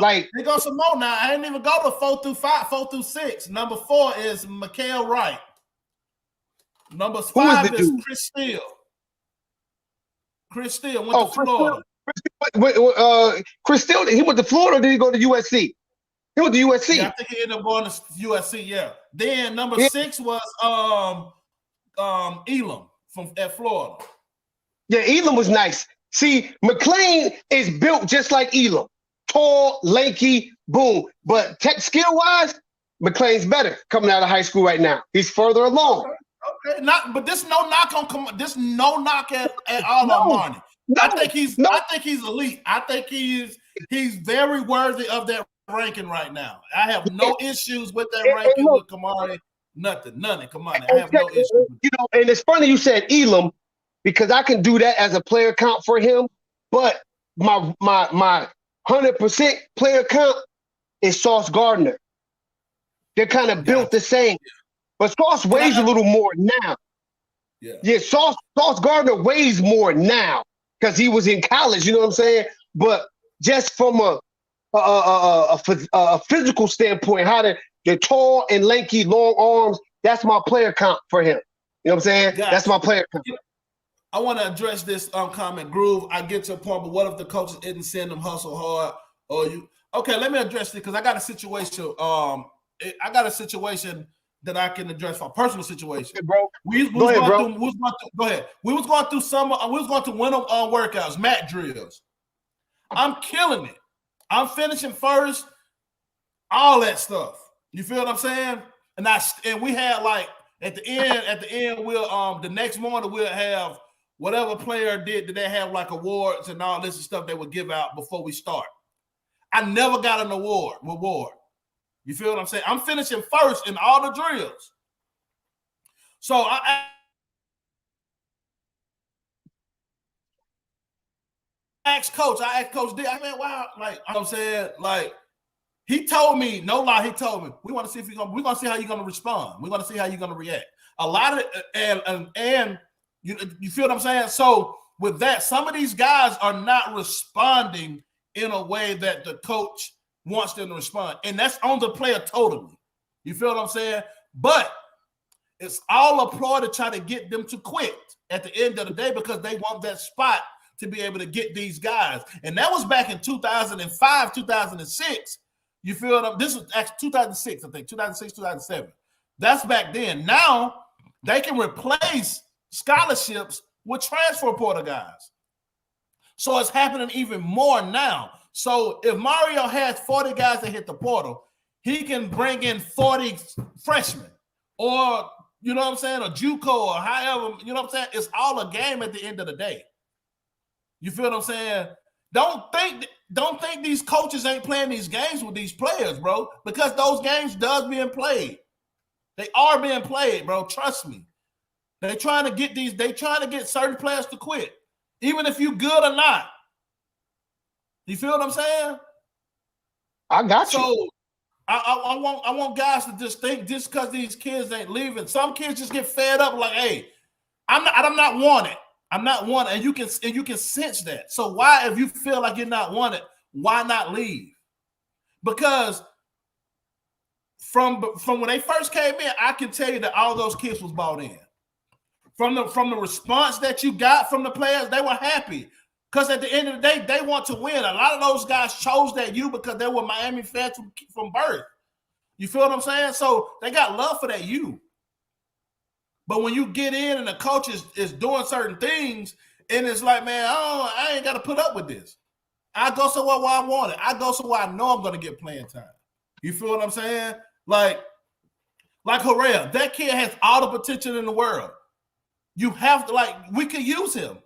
like there goes some more now. I didn't even go to 4 through 5, 4 through 6. Number 4 is Mikael Wright. Number 5 is Chris Steele. Chris Steele went to Florida. Chris Steele, he went to Florida, or did he go to USC? He went to USC. Yeah, I think he ended up going to USC, yeah. Then number 6 was Elam at Florida. Yeah, Elam was nice. See, McLean is built just like Elam. Tall, lanky, boom. But tech skill-wise, McLean's better coming out of high school right now. He's further along. Okay. But this no knock at all on Marnie. I think he's elite. I think he's very worthy of that ranking right now. I have no issues with that ranking with Kamari. None. Come on, I have no issues. And it's funny you said Elam, because I can do that as a player count for him. But my 100% player count is Sauce Gardner. They're kind of built the same, but Sauce weighs a little more now. Yeah, Sauce Gardner weighs more now because he was in college. You know what I'm saying? But just from a physical standpoint, how they're tall and lanky, long arms. That's my player count for him. You know what I'm saying? That's my player count. I want to address this comment. Groove, I get to a point, but what if the coaches didn't send them hustle hard? Okay, let me address it because I got a situation. That I can address for a personal situation. Okay, bro. We was going through summer. We was going through winter workouts, mat drills. I'm killing it. I'm finishing first. All that stuff. You feel what I'm saying? And we had like at the end, we'll the next morning we'll have whatever player did they have like awards and all this stuff they would give out before we start. I never got an reward. You feel what I'm saying? I'm finishing first in all the drills. So I asked Coach D, I mean, wow, like I'm saying, like he told me, no lie, he told me, we want to see we're gonna see how you're gonna respond. We're gonna see how you're gonna react. A lot of and you feel what I'm saying? So with that, some of these guys are not responding in a way that the coach wants them to respond. And that's on the player totally. You feel what I'm saying? But it's all a ploy to try to get them to quit at the end of the day because they want that spot to be able to get these guys. And that was back in 2005, 2006 You feel them? This was actually 2006, I think, 2006, 2007. That's back then. Now they can replace scholarships with transfer portal guys. So it's happening even more now. So if Mario has 40 guys that hit the portal, he can bring in 40 freshmen or, you know what I'm saying, a JUCO or however, you know what I'm saying? It's all a game at the end of the day. You feel what I'm saying? Don't think these coaches ain't playing these games with these players, bro, because those games does being played. They are being played, bro. Trust me. They trying to get certain players to quit, even if you good or not. You feel what I'm saying? I got you. So I want guys to just think just because these kids ain't leaving. Some kids just get fed up, like, hey, I'm not wanted. I'm not wanted, and you can sense that. So why, if you feel like you're not wanted, why not leave? Because from when they first came in, I can tell you that all those kids was bought in. From the response that you got from the players, they were happy. Because at the end of the day, they want to win. A lot of those guys chose that U because they were Miami fans from birth. You feel what I'm saying? So they got love for that U. But when you get in and the coach is doing certain things, and it's like, man, I ain't got to put up with this. I go somewhere where I want it. I go somewhere I know I'm going to get playing time. You feel what I'm saying? Like Harrell, that kid has all the potential in the world. You have to, we could use him.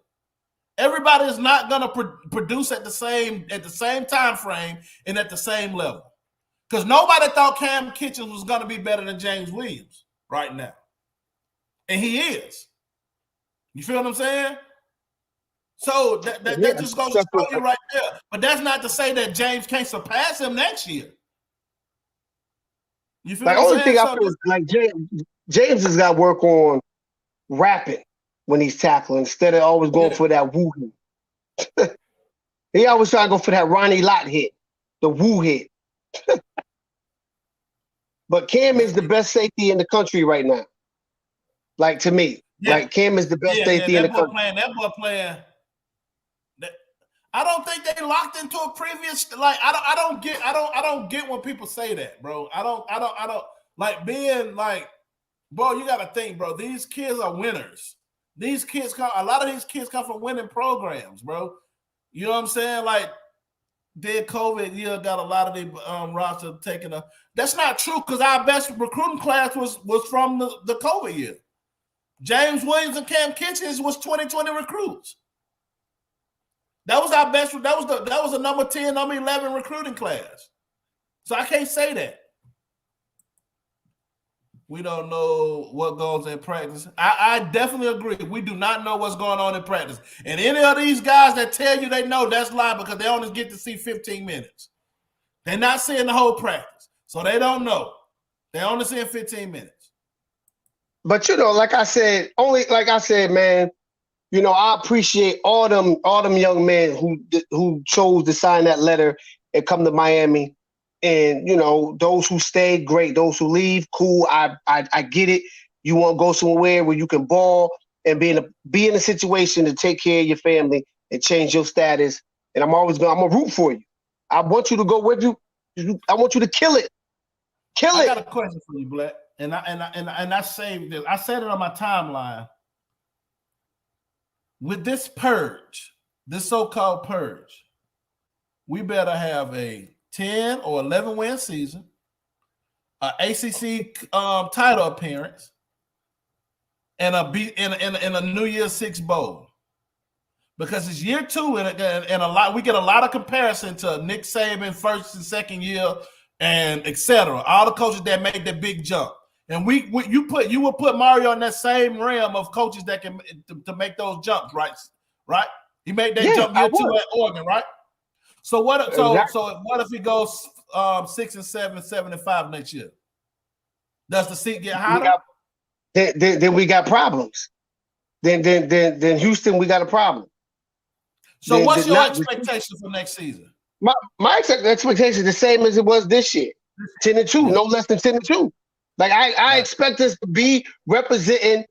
Everybody is not going to produce at the same time frame and at the same level. Because nobody thought Cam Kitchens was going to be better than James Williams right now. And he is. You feel what I'm saying? So that just goes to show you right there. But that's not to say that James can't surpass him next year. You feel what I'm saying? The only thing I feel is like James has got to work on rapping when he's tackling instead of always going for that woo hit. He always trying to go for that Ronnie Lott hit, the woo hit. But Cam is the best safety in the country right now. Like, to me, Cam is the best safety in the country. That boy playing. I don't think they locked into a previous. I don't get when people say that, bro. I don't like being like, bro. You got to think, bro. These kids are winners. A lot of these kids come from winning programs, bro. You know what I'm saying? Like, did COVID got a lot of the roster taken up. That's not true, because our best recruiting class was from the COVID year. James Williams and Cam Kitchens was 2020 recruits. That was our best. That was the number 10, number 11 recruiting class. So I can't say that. We don't know what goes in practice. I definitely agree. We do not know what's going on in practice. And any of these guys that tell you they know, that's lie, because they only get to see 15 minutes. They're not seeing the whole practice. So they don't know. They're only seeing 15 minutes. But, like I said, man, I appreciate all them young men who chose to sign that letter and come to Miami. And, those who stayed, great. Those who leave, cool. I get it. You want to go somewhere where you can ball and be in a situation to take care of your family and change your status. And I'm going to root for you. I want you to go with you. I want you to kill it. I got a question for you, Black. And I saved this. I said it on my timeline. With this purge, this so-called purge, we better have a 10 or 11 win season, an ACC title appearance, and a New Year's Six bowl, because it's year 2 and we get a lot of comparison to Nick Saban first and second year and etc. All the coaches that made that big jump, and you will put Mario in that same realm of coaches that can to make those jumps, right? Right? He made that jump year 2 at Oregon, right? So what if he goes 6 and 7, 7 and 5 next year? Does the seat get hotter? Then we got problems. Then Houston, we got a problem. So what's your expectation for next season? My expectation is the same as it was this year. 10-2, no less than 10-2. Like I expect us to be representing.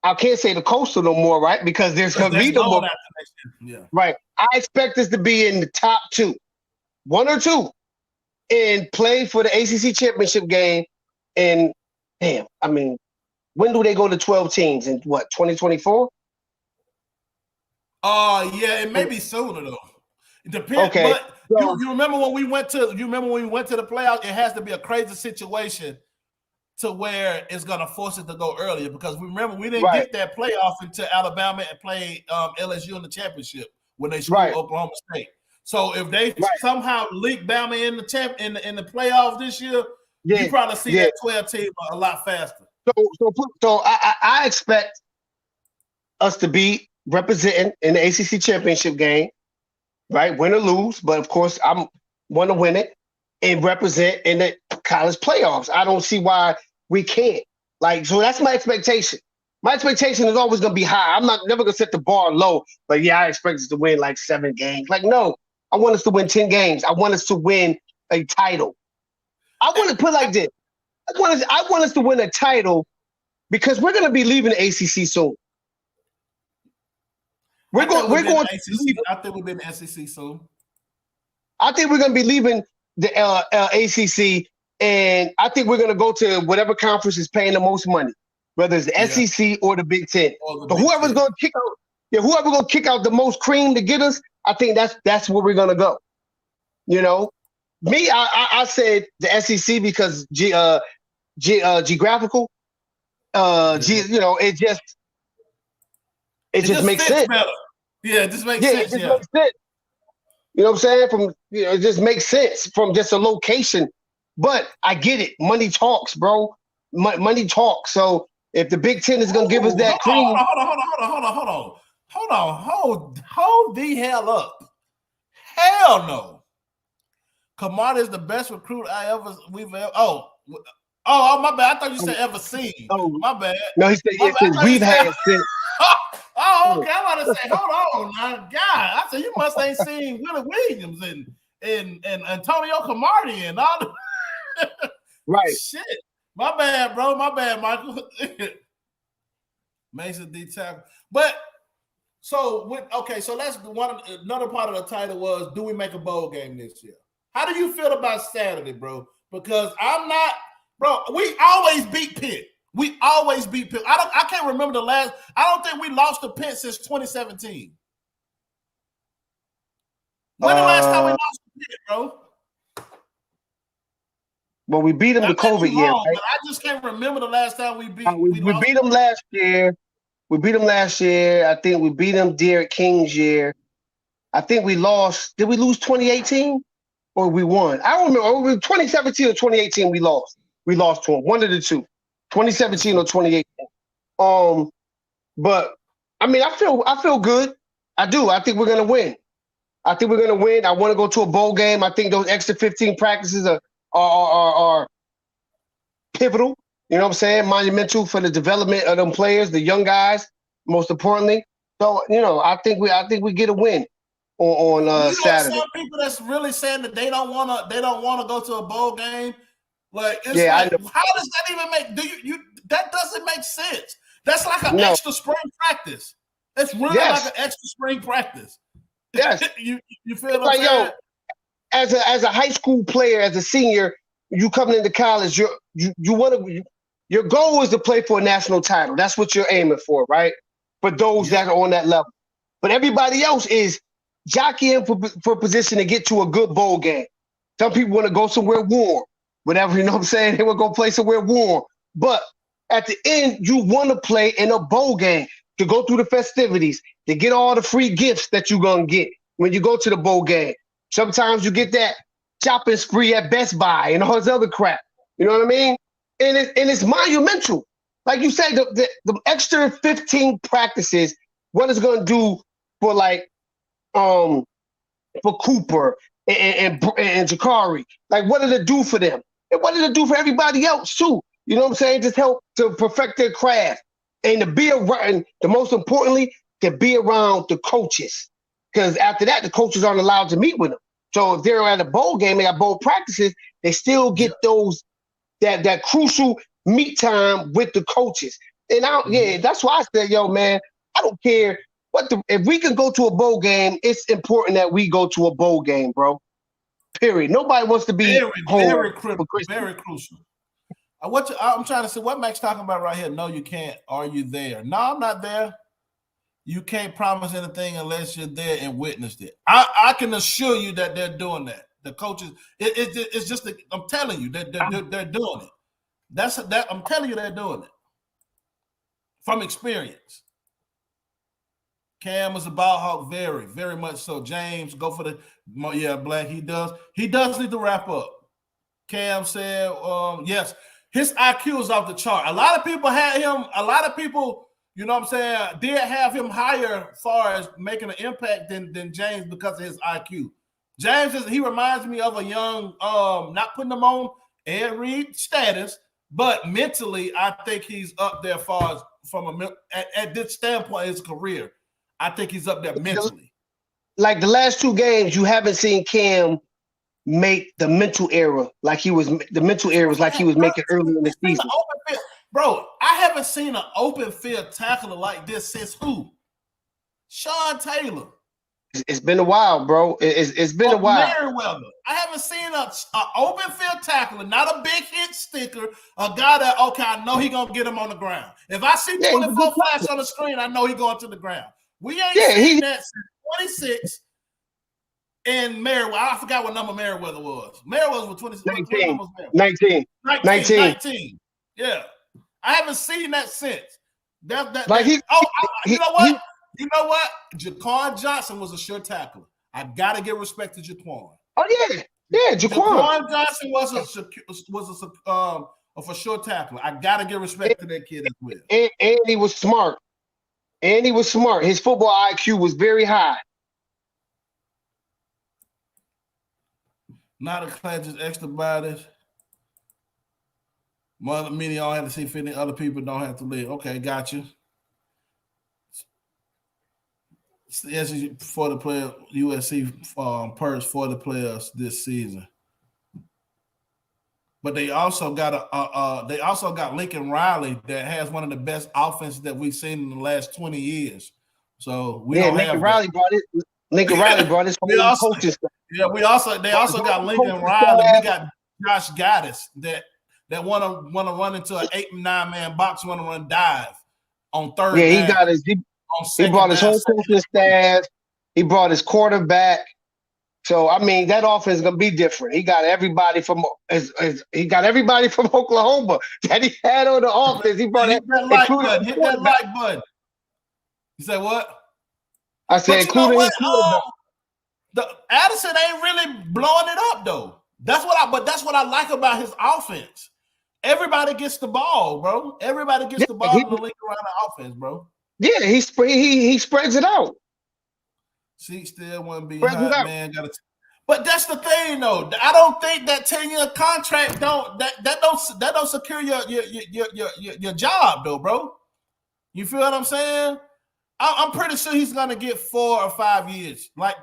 I can't say the coastal no more, right? Because there's going to be no more. Right. I expect us to be in the top 2, 1 or 2. and play for the ACC championship game. And damn, I mean, when do they go to 12 teams? In what, 2024? Yeah, it may be sooner though. It depends. Okay. But you remember when we went to the playoffs? It has to be a crazy situation to where it's gonna force it to go earlier, because remember we didn't get that playoff until Alabama and played LSU in the championship when they screwed Oklahoma State. So if they somehow leak Bama in the playoffs this year, you probably see that 12 team a lot faster. So I expect us to be representing in the ACC championship game, right? Win or lose, but of course I want to win it and represent in the college playoffs. I don't see why we can't. So that's my expectation. My expectation is always going to be high. I'm never going to set the bar low, but yeah, I expect us to win 7 games. No, I want us to win 10 games. I want us to win a title. I want to put it like this. I want us to win a title because we're going to be leaving the ACC soon. I think we'll be in the SEC soon. I think we're going to be leaving the ACC, and I think we're going to go to whatever conference is paying the most money, whether it's the SEC or the Big Ten. So whoever's going to kick out the most cream to get us, I think that's where we're going to go. You know, me, I said the SEC because geographical. It just makes sense. Better. Yeah, it just makes sense. It just makes sense. You know what I'm saying? It just makes sense from just a location. But I get it. Money talks, bro. Money talks. So if the Big Ten is gonna give us that cream, hold the hell up. Hell no. Kamada is the best recruit we've ever. Oh, my bad. I thought you said ever seen. Oh, my bad. No, he said we've had since. Oh, okay. I'm about to say, hold on, now, God. I said you must ain't seen Willie Williams and Antonio Camardi and all. Right. Shit. My bad, bro. My bad, Michael. Mason D. Tackle. But so that's another part of the title was, do we make a bowl game this year? How do you feel about Saturday, bro? Because I'm not, bro. We always beat Pitt. I can't remember the last. I don't think we lost to Pitt since 2017. When the last time we lost to Pitt, bro? Well, we beat them the COVID year. Right? But I just can't remember the last time we beat. We beat them last year. We beat them last year. I think we beat them Derek King's year. I think we lost. Did we lose 2018 or we won? I don't remember. 2017 or 2018 we lost. We lost to them. One of the two. 2017 or 2018. But I mean, I feel good. I do. I think we're gonna win. I want to go to a bowl game. I think those extra 15 practices are pivotal. You know what I'm saying? Monumental for the development of them players, the young guys, most importantly. So, I think we get a win on Saturday. Some people that's really saying that they don't want to go to a bowl game. Like, how does that even make? That doesn't make sense. That's like an extra spring practice. It's really like an extra spring practice. Yes, you feel what I'm saying? As a high school player, as a senior, you coming into college, your goal is to play for a national title. That's what you're aiming for, right? For those that are on that level. But everybody else is jockeying for position to get to a good bowl game. Some people want to go somewhere warm. Whatever, you know what I'm saying? They will go play somewhere warm. But at the end, you want to play in a bowl game to go through the festivities, to get all the free gifts that you're going to get when you go to the bowl game. Sometimes you get that shopping spree at Best Buy and all this other crap. You know what I mean? And it's monumental. Like you said, the extra 15 practices, what it's going to do for for Cooper and Jakari. Like, what did it do for them? And what did it do for everybody else, too? You know what I'm saying? Just help to perfect their craft. And to be around, the most importantly, to be around the coaches. Because after that, the coaches aren't allowed to meet with them. So if they're at a bowl game, they got bowl practices, they still get that crucial meet time with the coaches. And that's why I said, yo, man, I don't care if we can go to a bowl game, it's important that we go to a bowl game, bro. Period. Nobody wants to be very crucial. I'm trying to say what Mac's talking about right here. No, you can't. Are you there? No, I'm not there. You can't promise anything unless you're there and witnessed it. I can assure you that they're doing that. The coaches, it's just. I'm telling you that they're doing it. I'm telling you they're doing it from experience. Cam is a ball hawk, very, very much so. James, go for the Black. He does need to wrap up. Cam said, yes, his IQ is off the chart. A lot of people had him. A lot of people, you know what I'm saying, did have him higher as far as making an impact than James because of his IQ. James he reminds me of a young, not putting him on Ed Reed status, but mentally, I think he's up there as far as at this standpoint in his career. I think he's up there mentally. Like the last 2 games, you haven't seen Cam make the mental error like he was. The mental errors like he was making early in the season. Bro, I haven't seen an open field tackler like this since who? Sean Taylor. It's been a while, bro. It's been a while. Merriweather. I haven't seen an open field tackler, not a big hit sticker, a guy that, okay, I know he's going to get him on the ground. If I see 24 flash on the screen, I know he's going to the ground. We ain't seen that since 26 and Merriweather. I forgot what number Merriweather was. Merriweather was 26. 19. Yeah. I haven't seen that since. You know what? You know what? Jaquan Johnson was a sure tackler. I gotta give respect to Jaquan. Oh yeah, Jaquan Johnson was a for sure tackler. I gotta give respect to that kid as well. And he was smart. His football IQ was very high. Not a class, just extra bodies. Meaning y'all have to see 50 other people don't have to live. Okay, got you. Yes, for the player USC purse for the players this season, but they also got Lincoln Riley that has one of the best offenses that we've seen in the last 20 years. So Lincoln Riley brought it. Lincoln Riley brought his coaches. Yeah, they also got Lincoln Riley. We got Josh Gaddis that want to run into an 8 and 9 man box, want to run dive on third. Yeah, he got his. He brought his whole coaching staff. He brought his quarterback. So I mean, that offense is gonna be different. He got everybody from Oklahoma that he had on the offense. He brought hit that like button. You said what? I said, including his quarterback. The Addison ain't really blowing it up though. That's what I like about his offense. Everybody gets the ball, bro. Everybody gets the ball in the link around the offense, bro. Yeah, he spreads it out. See, still wouldn't be hot, man. But that's the thing, though. I don't think that 10-year contract don't secure your job, though, bro. You feel what I'm saying? I'm pretty sure he's gonna get 4 or 5 years, like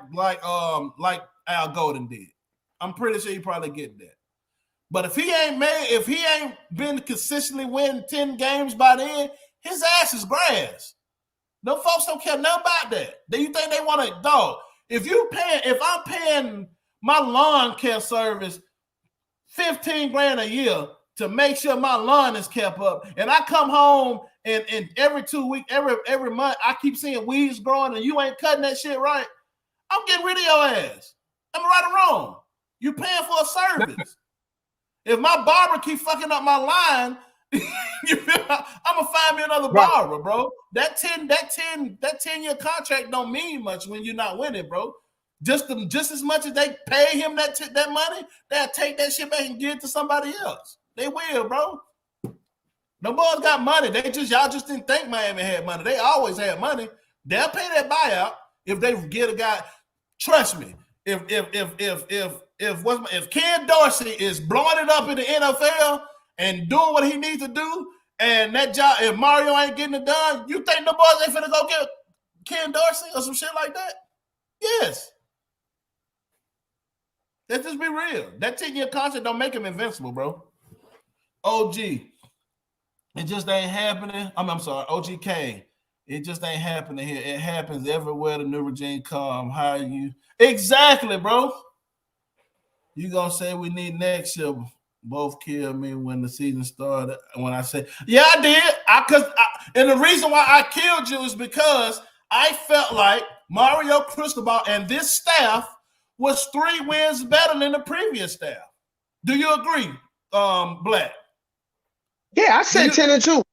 Al Golden did. I'm pretty sure he probably get that. But if he ain't been consistently winning 10 games by then, his ass is grass. No folks don't care nothing about that. Do you think they want to, dog? If I'm paying my lawn care service $15,000 a year to make sure my lawn is kept up, and I come home and every 2 weeks, every month, I keep seeing weeds growing and you ain't cutting that shit right, I'm getting rid of your ass. Am I right or wrong? You paying for a service. If my barber keep fucking up my line, you feel, I'm gonna find me another barber, bro. That 10-year contract don't mean much when you're not winning, bro. Just as much as they pay him that money, they'll take that shit back and give it to somebody else. They will, bro. The boys got money. Y'all just didn't think Miami had money. They always had money. They'll pay that buyout if they get a guy. Trust me. If Ken Dorsey is blowing it up in the NFL and doing what he needs to do, and that job, if Mario ain't getting it done, you think the boys ain't finna go get Ken Dorsey or some shit like that? Yes. Let's just be real. That 10-year contract don't make him invincible, bro. OG, it just ain't happening. I'm sorry, OG Kane. It just ain't happening here. It happens everywhere the new regime come. How you exactly, bro? You gonna say we need next year? Both killed me when the season started. When I said, yeah, I did. And the reason why I killed you is because I felt like Mario Cristobal and this staff was 3 wins better than the previous staff. Do you agree, Black? Yeah, I said 10-2.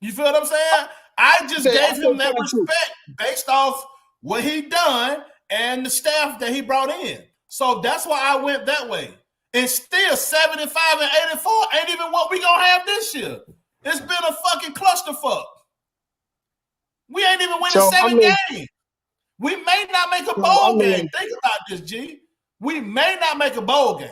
You feel what I'm saying? I just gave him that respect based off what he done and the staff that he brought in. So that's why I went that way. And still 75 and 84 ain't even what we gonna have this year. It's been a fucking clusterfuck. We ain't even winning 7 games. We may not make a bowl game. Think about this, G. We may not make a bowl game.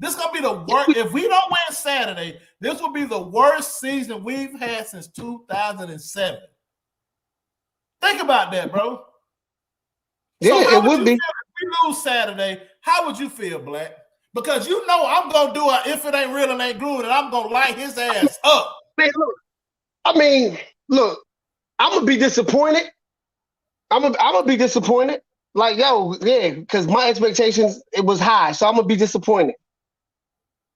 This is gonna be the worst. If we don't win Saturday, this will be the worst season we've had since 2007. Think about that, bro. Yeah, so it would be. If we lose Saturday, how would you feel, Black? Because you know I'm gonna do it if it ain't real and ain't grooving, and I'm gonna light his ass up. Man, look, I'm gonna be disappointed. I'm gonna be disappointed. Like, yo, yeah, because my expectations, it was high, so I'm gonna be disappointed.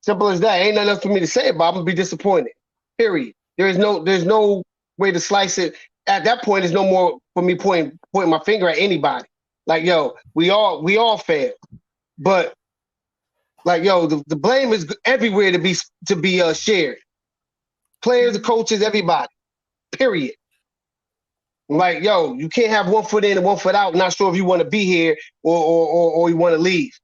Simple as that. Ain't nothing else for me to say about. I'm gonna be disappointed. Period. There's no way to slice it. At that point, there's no more for me pointing my finger at anybody. Like, yo, we all failed, but like, yo, the blame is everywhere to be shared. Players, the coaches, everybody. Period. Like, yo, you can't have 1 foot in and 1 foot out. Not sure if you want to be here or you want to leave.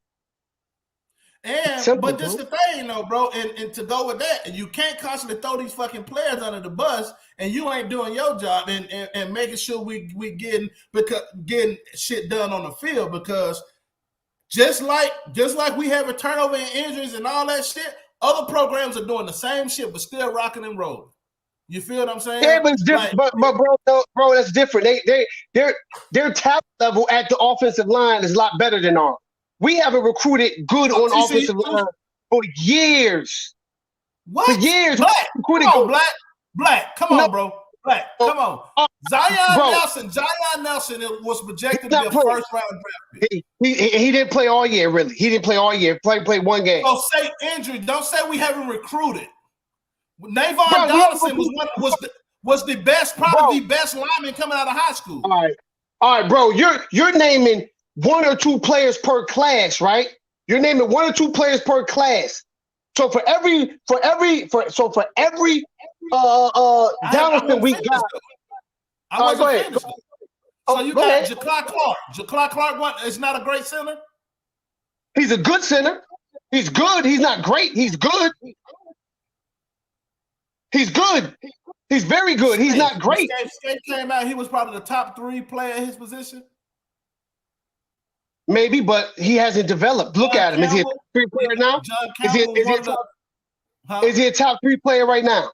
But this the thing, though, bro, and to go with that, you can't constantly throw these fucking players under the bus, and you ain't doing your job and making sure we getting shit done on the field, because just like we have a turnover and injuries and all that shit, other programs are doing the same shit but still rocking and rolling. You feel what I'm saying? Yeah, but it's different. Like, but bro, that's different. Their talent level at the offensive line is a lot better than ours. We haven't recruited good on offensive line for years. What? For years. Black. Come on, bro. Black, come on. Zion Nelson was projected to be a first-round draft pick. He didn't play all year, really. He didn't play all year. Played 1 game. So say injury. Don't say we haven't recruited. Navon Donaldson was the best, probably the best lineman coming out of high school. All right, bro. You're naming 1 or 2 players per class, right? You're naming 1 or 2 players per class. So for every Donaldson we got. I wasn't finished. So you got Ja'Clair Clark. Ja'Clair Clark is not a great center. He's a good center. He's good. He's not great. He's good. He's good. He's very good. He's not great. Skate came out. He was probably the top 3 player in his position. Maybe, but he hasn't developed. Look at him. Is he a top 3 player now? Is he a top 3 player right now?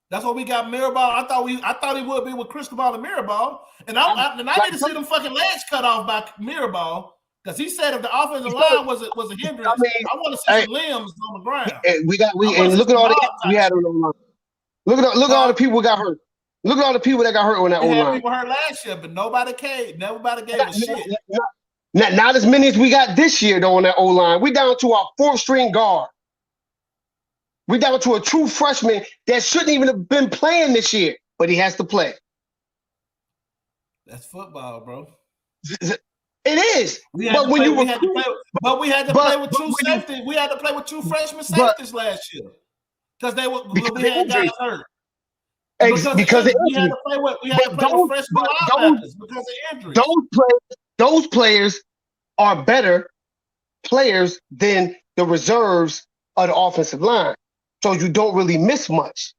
That's what we got Mirabal. I thought he would be with Cristobal and Mirabal. And I need to see them fucking legs cut off by Mirabal. Because he said if the offensive line was a hindrance, I want to see some limbs on the ground. And look at all the we had on the line. Look at all the people who got hurt. Look at all the people that got hurt on that O-line. People hurt last year, but nobody gave a shit. Not as many as we got this year, though, on that O-line. We down to our 4th string guard. We down to a true freshman that shouldn't even have been playing this year, but he has to play. That's football, bro. It is. We had to play with 2 safeties. We had to play with 2 freshman safeties last year because we had guys hurt. Because we had to play with freshman linebackers because of injuries. Those players are better players than the reserves of the offensive line, so you don't really miss much.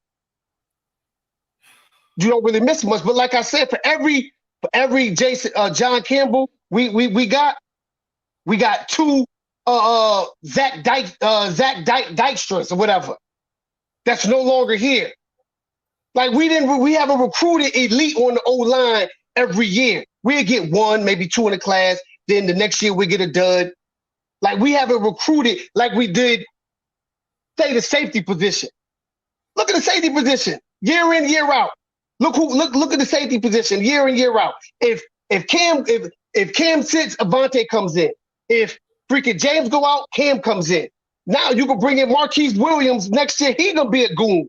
But like I said, for every John Campbell, we got 2 Zach Dykstras or whatever. That's no longer here. Like we haven't recruited elite on the O-line every year. We'll get 1, maybe 2 in the class. Then the next year we get a dud. Like we haven't recruited like we did, say, the safety position. Look at the safety position, year in, year out. Look at the safety position, year in, year out. If Cam sits, Avante comes in. If Freaking James go out, Cam comes in. Now you can bring in Marquise Williams next year. He gonna be a goon.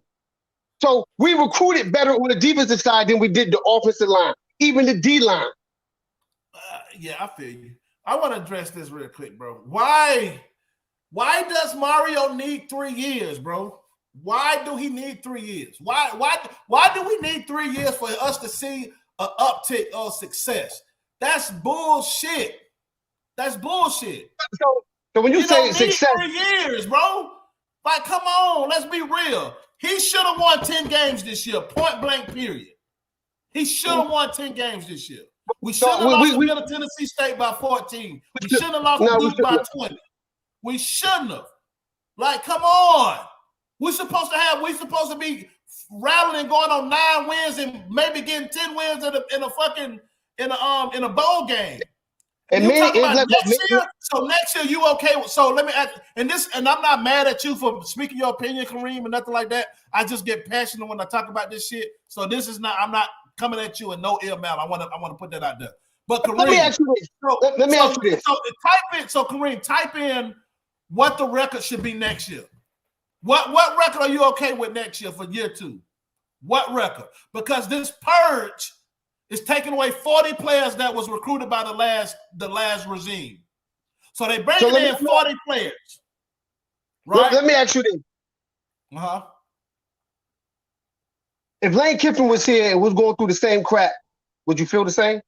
So we recruited better on the defensive side than we did the offensive line, even the D line. Yeah, I feel you. I want to address this real quick, bro. Why does Mario need 3 years, bro? Why do he need 3 years? Why do we need 3 years for us to see an uptick of success? That's bullshit. That's bullshit. So when you say success, 3 years, bro. Like, come on, let's be real. He should have won 10 games this year, point blank, period. He should have won 10 games this year. We shouldn't have lost to Middle Tennessee State by 14. We shouldn't have lost to Duke by 20. We shouldn't have. Like, come on. We're supposed to be rattling and going on 9 wins and maybe getting 10 wins in a bowl game. And so next year you okay with, so let me ask, and I'm not mad at you for speaking your opinion, Kareem, and nothing like that. I just get passionate when I talk about this shit. So this is not, I'm not coming at you in no ill mail. I want to put that out there. But Kareem, let me ask you this. So Kareem, type in what the record should be next year. What record are you okay with next year for year 2? What record? Because this purge is taking away 40 players that was recruited by the last regime. So they bring in 40 players. Right? Let me ask you this. Uh-huh. If Lane Kiffin was here and was going through the same crap, would you feel the same? It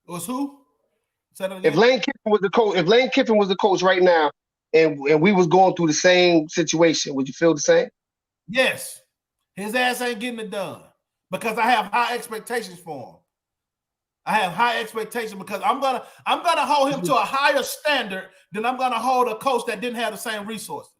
was who? If Lane Kiffin was the coach right now and we was going through the same situation, would you feel the same? Yes. His ass ain't getting it done. Because I have high expectations for him. I have high expectations because I'm gonna hold him to a higher standard than I'm gonna hold a coach that didn't have the same resources.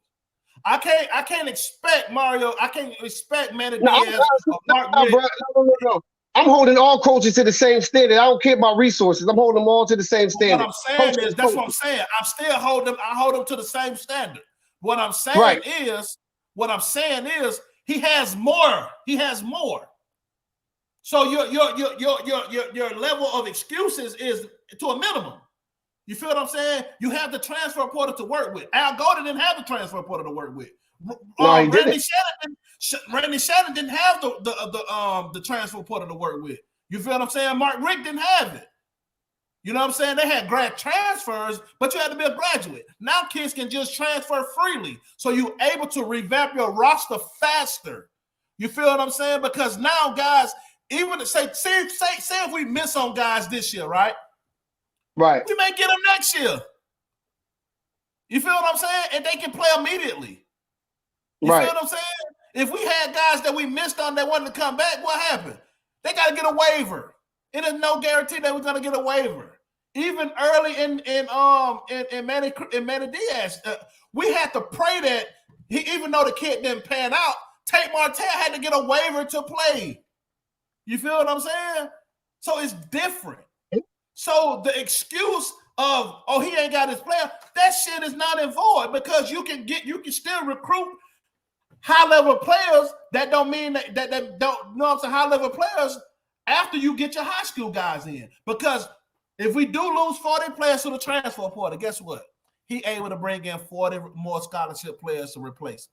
I can't expect Mario. I can't expect Manny Diaz. No. I'm holding all coaches to the same standard. I don't care about resources. I'm holding them all to the same standard. What I'm saying is, that's what I'm saying. I hold them to the same standard. What I'm saying is, he has more. He has more. So your level of excuses is to a minimum. You feel what I'm saying? You have the transfer portal to work with. Al Golden didn't have the transfer portal to work with. Randy Shannon didn't have the transfer portal to work with. You feel what I'm saying? Mark Richt didn't have it. You know what I'm saying? They had grad transfers, but you had to be a graduate. Now kids can just transfer freely. So you're able to revamp your roster faster. You feel what I'm saying? Because now guys, even say if we miss on guys this year, right? Right. We may get them next year. You feel what I'm saying? And they can play immediately. You feel what I'm saying? If we had guys that we missed on that wanted to come back, what happened? They got to get a waiver. It is no guarantee that we're going to get a waiver. Even early in Manny Diaz, we had to pray that even though the kid didn't pan out, Tate Martell had to get a waiver to play. You feel what I'm saying? So it's different. So the excuse of, he ain't got his player, that shit is not in void because you can still recruit high-level players. That don't mean that don't, you know what I'm saying, high-level players after you get your high school guys in. Because if we do lose 40 players to the transfer portal, guess what? He able to bring in 40 more scholarship players to replace him.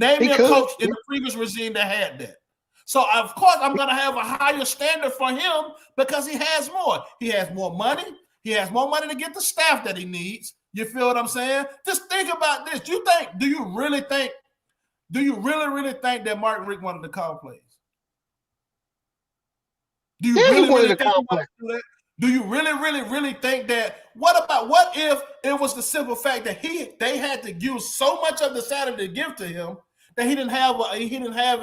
Name me a coach in the previous regime that had that. So, of course, I'm going to have a higher standard for him because he has more. He has more money. He has more money to get the staff that he needs. You feel what I'm saying? Just think about this. Do you really think that Mark Richt wanted to call plays? Do you really think he wanted to do that? Do you really think that? What if it was the simple fact that they had to use so much of the salary to give to him that he didn't have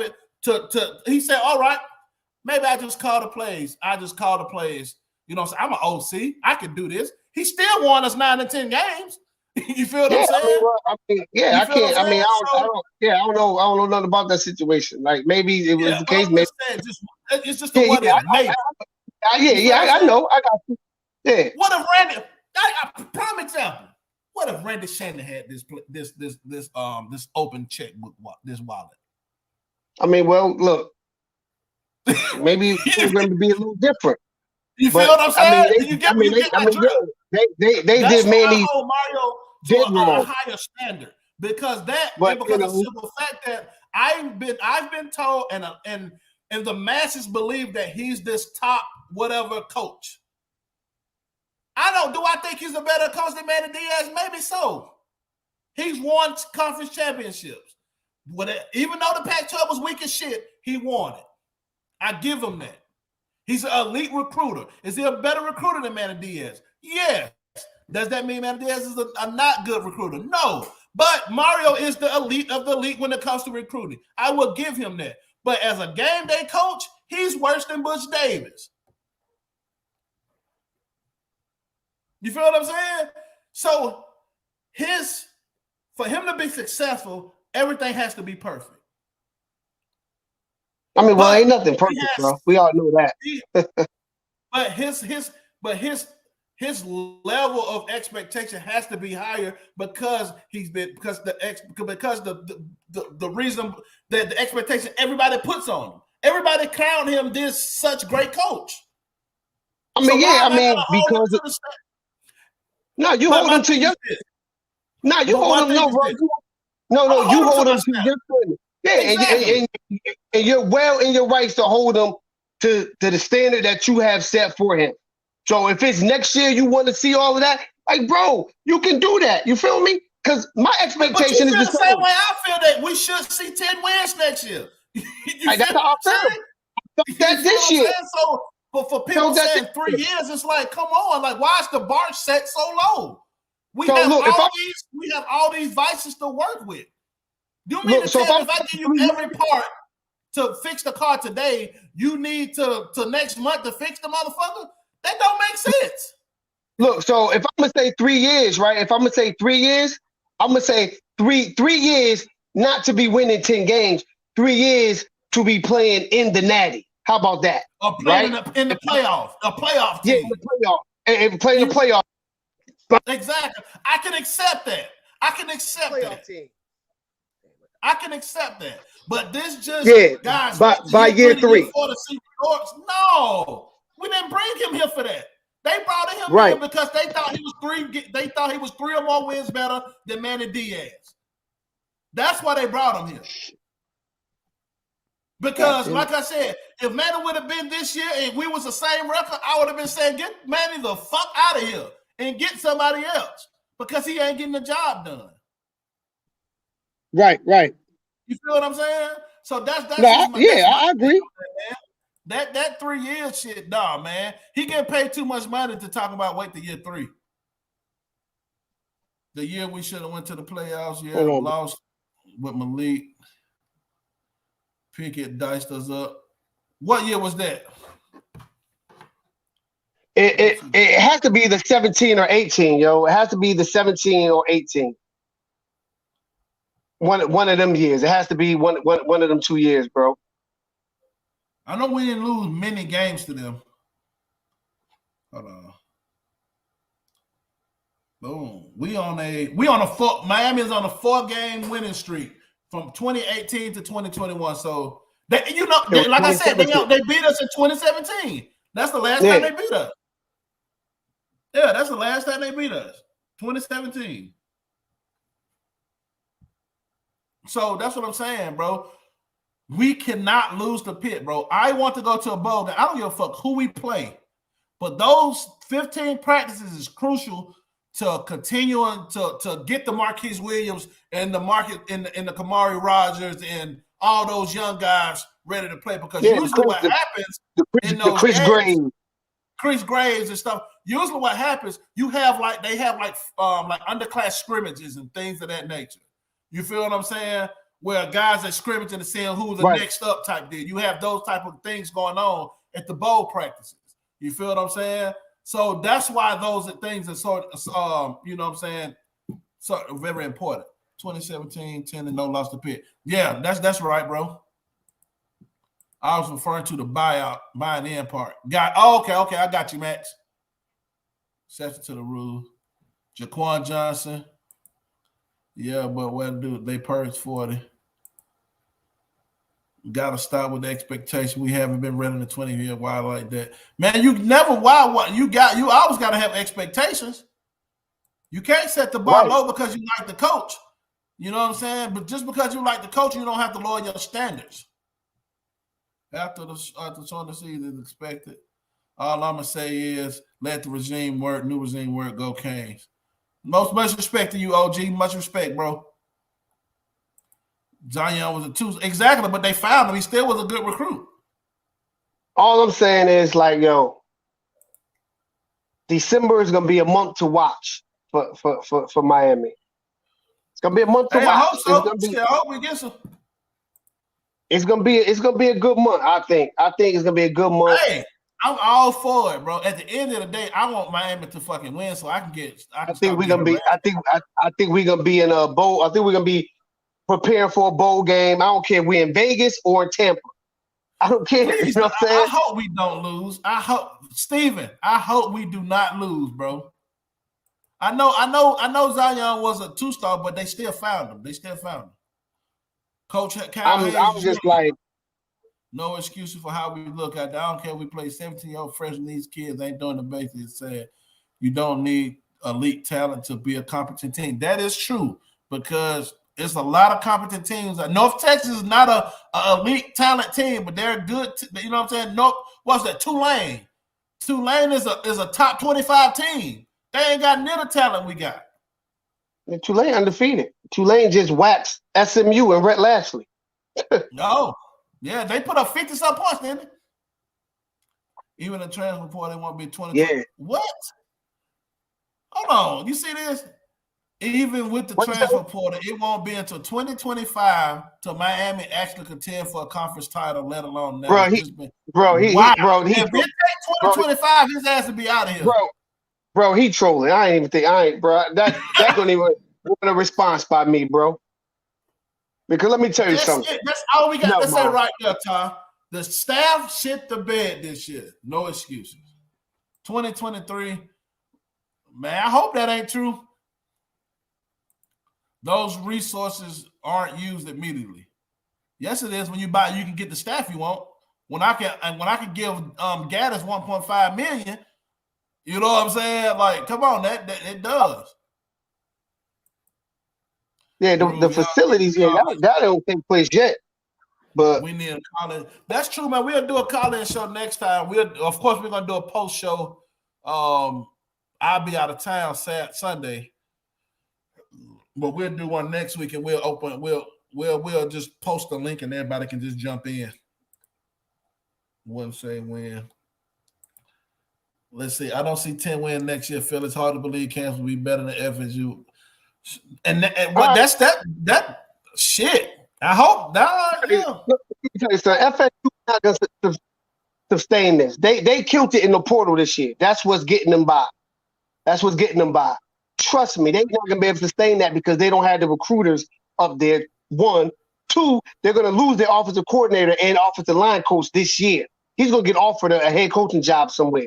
it he said, all right, maybe I just call the plays. You know, I'm an OC. I can do this. He still won us 9 and 10 games. You feel what I'm saying? I don't know nothing about that situation. Like maybe it was the case. Maybe it's just the what if. Maybe. I know. I got you. Yeah. What if Randy? Prime example. What if Randy Shannon had this open checkbook, this wallet? I mean, well, look, maybe it's going to be a little different. You feel what I'm saying? You get my drill. They That's did why I Manny hold Mario to dead a wrong. higher standard because that But and because of the simple fact that I've been told and the masses believe that he's this top whatever coach. Do I think he's a better coach than Manny Diaz? Maybe so. He's won conference championships. Even though the Pac-12 was weak as shit, he won it. I give him that. He's an elite recruiter. Is he a better recruiter than Manny Diaz? Yes. Does that mean Manny Diaz is a not good recruiter? No. But Mario is the elite of the elite when it comes to recruiting. I will give him that. But as a game day coach, he's worse than Butch Davis. You feel what I'm saying? So for him to be successful, everything has to be perfect. I mean, well, ain't nothing perfect, bro. We all know that. But his level of expectation has to be higher because the reason that the expectation everybody puts on him. Everybody crowned him this such great coach. I mean, because no, you hold him to your. No, you hold him. No, bro. No, you hold him to your standard. Yeah, exactly. and you're well in your rights to hold him to the standard that you have set for him. So if it's next year you want to see all of that, like, bro, you can do that. You feel me? Because my expectation is the same way I feel that we should see 10 wins next year. That's how I feel. That this year. So, but for people saying 3 years, it's like, come on, like, why is the bar set so low? We have all these vices to work with. You mean to tell me if I give you every part to fix the car today, you need to next month to fix the motherfucker? That don't make sense. Look, so if I'm gonna say 3 years, right? If I'm gonna say 3 years, I'm gonna say three years not to be winning 10 games, 3 years to be playing in the Natty. How about that? Or playing in the playoff, a playoff team. Yeah, in the playoff. And playing the playoff. Exactly. I can accept that. I can accept that. But this just guys by year 3. No, we didn't bring him here for that. They brought him here because they thought he was 3. They thought he was 3 or more wins better than Manny Diaz. That's why they brought him here. Because, like I said, if Manny would have been this year and we was the same record, I would have been saying, get Manny the fuck out of here and get somebody else because he ain't getting the job done. Right. You feel what I'm saying? So that's I agree. That 3 years shit, nah, man. He getting paid too much money to talk about wait to year 3. The year we should have went to the playoffs, lost with Malik. Pickett diced us up. What year was that? It has to be the 17 or 18, yo. It has to be the 17 or 18. One of them years. It has to be one of them 2 years, bro. I know we didn't lose many games to them. Hold on. Boom. Miami's on a 4-game winning streak from 2018 to 2021. So like I said, they beat us in 2017. That's the last time they beat us. Yeah, that's the last time they beat us. 2017. So that's what I'm saying, bro. We cannot lose the Pit, bro. I want to go to a bowl game. I don't give a fuck who we play. But those 15 practices is crucial to continuing to get the Marquise Williams and the market in the Kamari Rogers and all those young guys ready to play. Because usually what happens in those Chris Graves and stuff, usually what happens, they have underclass scrimmages and things of that nature. You feel what I'm saying? Where guys are scrimmaging and seeing who's the next up type deal. You have those type of things going on at the bowl practices. You feel what I'm saying? So that's why those things are sort of, you know what I'm saying, sort of very important. 2017, 10-0 lost the Pit. Yeah, that's right, bro. I was referring to the buying in part. Okay, I got you, Max. Exception to the rule. Jaquan Johnson. Yeah, but what do they purged 40? Gotta stop with the expectation. We haven't been running the 20-year while like that. Man, you never wild what you always gotta have expectations. You can't set the bar low because you like the coach. You know what I'm saying? But just because you like the coach, you don't have to lower your standards. After the short the season is expected, all I'm gonna say is let the regime work, new regime work, go Canes. Much respect to you, OG. Much respect, bro. Zion was a 2 exactly, but they found him. He still was a good recruit. All I'm saying is like, yo, December is gonna be a month to watch for Miami. It's gonna be a month to watch. I hope so. I hope we get some. It's gonna be a good month. I think it's gonna be a good month. Hey, I'm all for it, bro. At the end of the day, I want Miami to fucking win so I can get. I think we're gonna be. I think we're gonna be in a bowl. I think we're gonna be preparing for a bowl game. I don't care if we're in Vegas or in Tampa. I don't care. Please, you know what I'm saying? I hope we don't lose. I hope we do not lose, bro. I know Zion was a 2-star, but they still found him. Coach Kyle I'm just like, no excuses for how we look at that. I don't care if we play 17-year-old freshmen. These kids ain't doing the basics. It said you don't need elite talent to be a competent team. That is true because there's a lot of competent teams. North Texas is not a elite talent team, but they're good. You know what I'm saying? What's that? Tulane. Tulane is a top 25 team. They ain't got near the talent we got. Tulane undefeated. Tulane just waxed SMU and Rhett Lashley. No. Yeah, they put up 50-some points, didn't they? Even the transfer report, they want to be 20. Yeah. What? Hold on. You see this? Even with the transfer portal, it won't be until 2025 till Miami actually contend for a conference title, let alone now. If it take 2025, his ass to be out of here. Bro, he trolling. Bro. That don't even want a response by me, bro. Because let me tell you something. That's all we got to say right there, Tom. The staff shit the bed this year. No excuses. 2023, man, I hope that ain't true. Those resources aren't used immediately. Yes, it is. When you buy, you can get the staff you want. When I can give Gaddis $1.5 million, you know what I'm saying? Like, come on, that it does. Yeah, the facilities, that don't take place yet. But we need a call-in. That's true, man. We'll do a call-in show next time. Of course, we're gonna do a post show. I'll be out of town Sunday. But we'll do one next week, and we'll just post a link, and everybody can just jump in. Wouldn't say when. Let's see. I don't see 10 win next year, Phil. It's hard to believe Kansas will be better than FSU. And that's that shit. I hope that. Yeah. Let me tell you something. FSU not gonna sustain this. They killed it in the portal this year. That's what's getting them by. Trust me, they're not gonna be able to sustain that because they don't have the recruiters up there. 1, 2, they're gonna lose their offensive coordinator and offensive line coach this year. He's gonna get offered a head coaching job somewhere,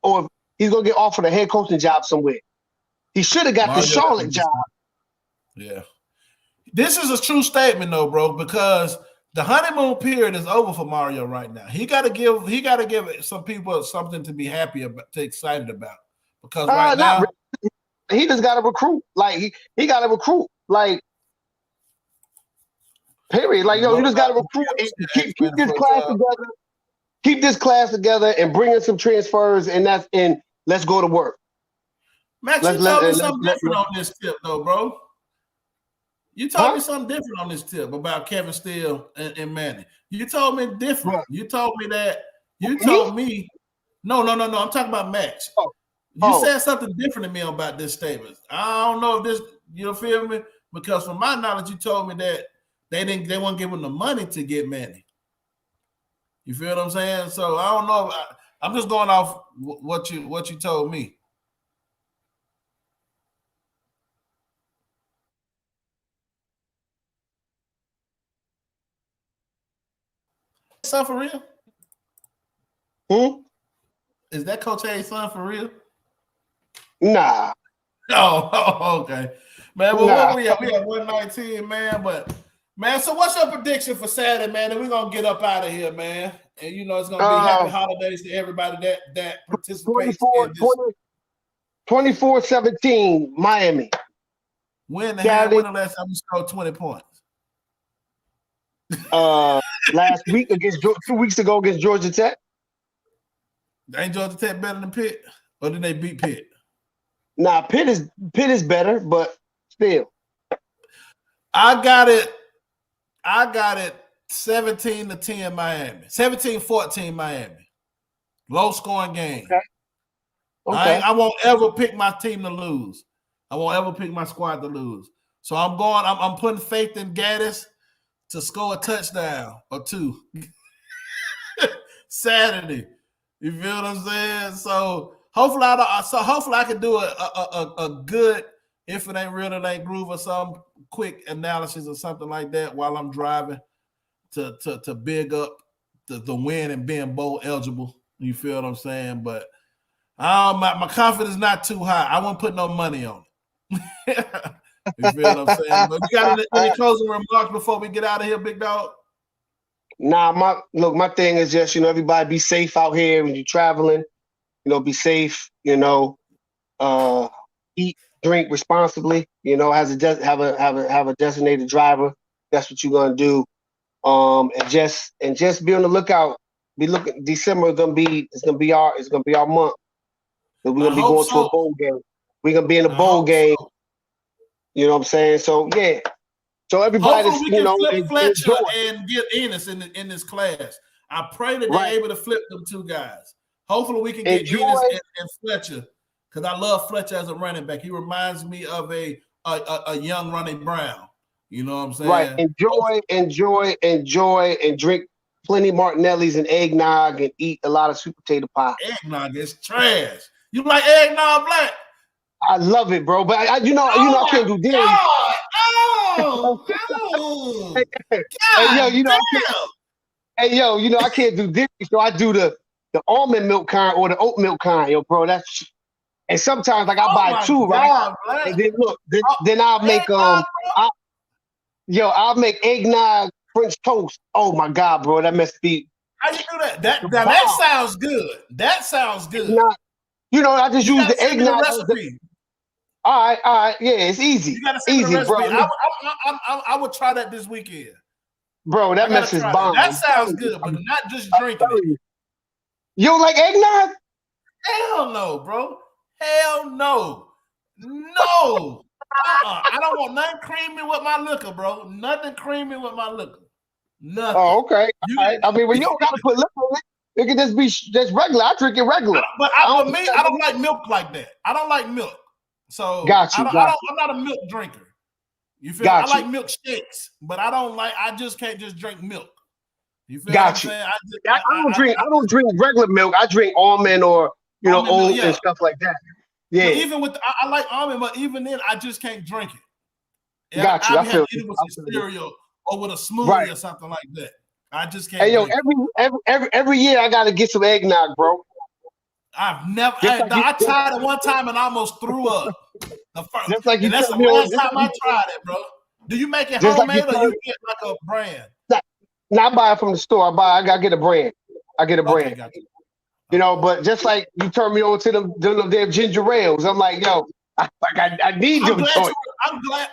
or he's gonna get offered a head coaching job somewhere. He should have got the Charlotte job. Yeah, this is a true statement though, bro, because the honeymoon period is over for Mario right now. He got to give some people something to be happy about, to excited about, because right now. He just got to recruit. Like he got to recruit. Like period. Like you just got to recruit and keep this class together. Keep this class together and bring in some transfers, and let's go to work. Max, you told me something different on this tip, though, bro. You told me something different on this tip about Kevin Steele and Manning. You told me different. Right. You told me that. You told me. No. I'm talking about Max. You said something different to me about this statement. I don't know if this, you feel me? Because from my knowledge, you told me that they weren't giving the money to get Manny. You feel what I'm saying? So I don't know. I'm just going off what you told me. Is that for real? Who? Is that Coach Hayes' son for real? Nah. Oh, okay. Man, well, we have 119, man, but Man, so what's your prediction for Saturday, man? And we're gonna get up out of here, man. And it's gonna be happy holidays to everybody that participates in this. 24-17, Miami. When the last time we scored 20 points? Last week 2 weeks ago against Georgia Tech. Ain't Georgia Tech better than Pitt? Or did they beat Pitt? Nah, Pitt is better, but still. I got it 17-10 Miami. 17-14 Miami. Low scoring game. Okay. I won't ever pick my team to lose. I won't ever pick my squad to lose. So I'm putting faith in Gaddis to score a touchdown or two Saturday. You feel what I'm saying? So hopefully I can do a good, if it ain't real, it ain't groove, or some quick analysis or something like that while I'm driving to big up the win and being bowl eligible. You feel what I'm saying? But my confidence is not too high. I won't put no money on it. You feel what I'm saying? But you got any closing remarks before we get out of here, big dog? Nah, my thing is just, everybody be safe out here when you're traveling. Be safe, eat, drink responsibly, have a designated driver. That's what you're gonna do. And just be on the lookout. December is gonna be our month. We're gonna be going to a bowl game. We're gonna be in a bowl game. So. You know what I'm saying? So yeah. So everybody's, hopefully we can flip Fletcher and get Enos in this class. I pray that they're able to flip them two guys. Hopefully we can get Enos and Fletcher, because I love Fletcher as a running back. He reminds me of a young Ronnie Brown. You know what I'm saying? Right. Enjoy, and drink plenty Martinellis and eggnog and eat a lot of sweet potato pie. Eggnog is trash. You like eggnog, Black? I love it, bro. But I can't do dairy. I can't do dairy, so I do the almond milk kind or the oat milk kind, bro. And sometimes I buy two, right? Black. And then I'll make I'll make eggnog French toast. Oh my God, bro, that must be. How you do that? That sounds good. That sounds good. I just use the eggnog recipe. All right, yeah, it's easy. You gotta send me the recipe, bro. I would try that this weekend, bro. That mess is bomb. That sounds good, but not just drinking it. You don't like eggnog? Hell no, bro. Hell no. No. I don't want nothing creamy with my liquor, bro. Nothing creamy with my liquor. Nothing. Oh, okay. Right. I mean, you don't gotta put liquor in it. It can just be just regular. I drink it regular. For me, I don't like milk like that. I don't like milk. So I'm not a milk drinker. You feel me? I like milkshakes, but I just can't just drink milk. You feel what I'm saying? I don't drink regular milk. I drink almond or oat and stuff like that. Yeah. But even with I like almond, but even then I just can't drink it. I feel it with some cereal or with a smoothie or something like that. I just can't. Hey, every year I gotta get some eggnog, bro. I've never. I tried it one time and I almost threw up. That's the last time I tried it, bro. Do you make it homemade or you get like a brand? No, I buy it from the store. I gotta get a brand. Okay, gotcha. But just like you turned me over to them damn ginger ales, I'm like, yo, I need them.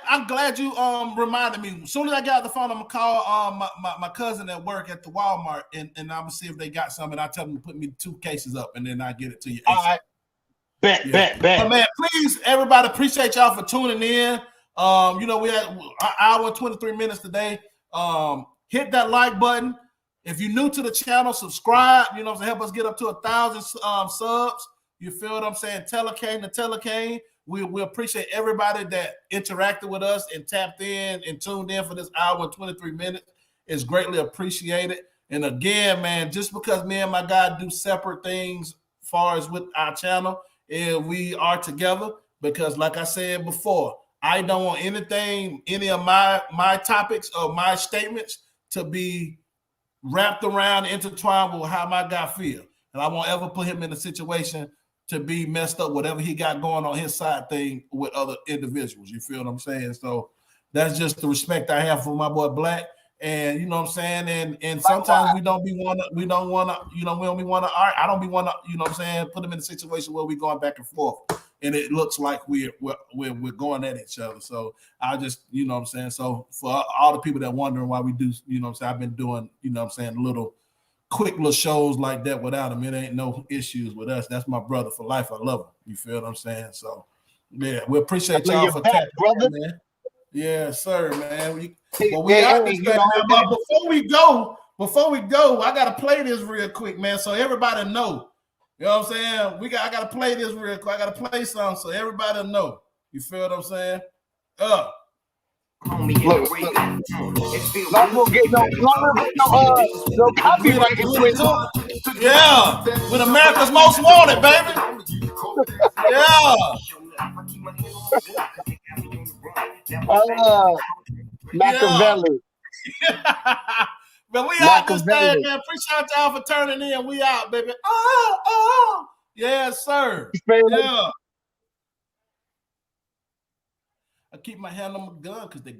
I'm glad you reminded me. As soon as I got the phone, I'm gonna call my cousin at work at the Walmart and I'm gonna see if they got some, and I tell them to put me 2 cases up, and then I get it to you. All right. Bet. But man, please, everybody, appreciate y'all for tuning in. We had an hour and 23 minutes today. Hit that like button. If you're new to the channel, subscribe. To help us get up to 1,000 subs. You feel what I'm saying? Telecane. We appreciate everybody that interacted with us and tapped in and tuned in for this hour and 23 minutes. It's greatly appreciated. And again, man, just because me and my guy do separate things as far as with our channel, and we are together, because like I said before, I don't want any of my topics or my statements to be wrapped around, intertwined with how my guy feel. And I won't ever put him in a situation to be messed up, whatever he got going on his side thing with other individuals. You feel what I'm saying? So that's just the respect I have for my boy Black. And you know what I'm saying? And sometimes we don't want to, we don't want to, you know, we don't want to, I don't be want to, you know what I'm saying, put them in a situation where we're going back and forth. And it looks like we're going at each other. So I just, you know what I'm saying? So for all the people that wondering why we do, you know what I'm saying, I've been doing, you know what I'm saying, quick little shows like that without him. It ain't no issues with us. That's my brother for life. I love him. You feel what I'm saying? So yeah, we appreciate y'all for tapping in, man. Yeah, sir, man. We out this thing. But before we go, I gotta play this real quick, man, so everybody know. You know what I'm saying? I gotta play this real quick. I gotta play something so everybody know. You feel what I'm saying? Look. I'm gonna get no copyright infringement. Yeah, with America's Most Wanted, baby. Yeah. Machiavelli. But we out this thing, man. Appreciate y'all for turning in. We out, baby. Oh. Yes, sir. Yeah. I keep my hand on my gun because they got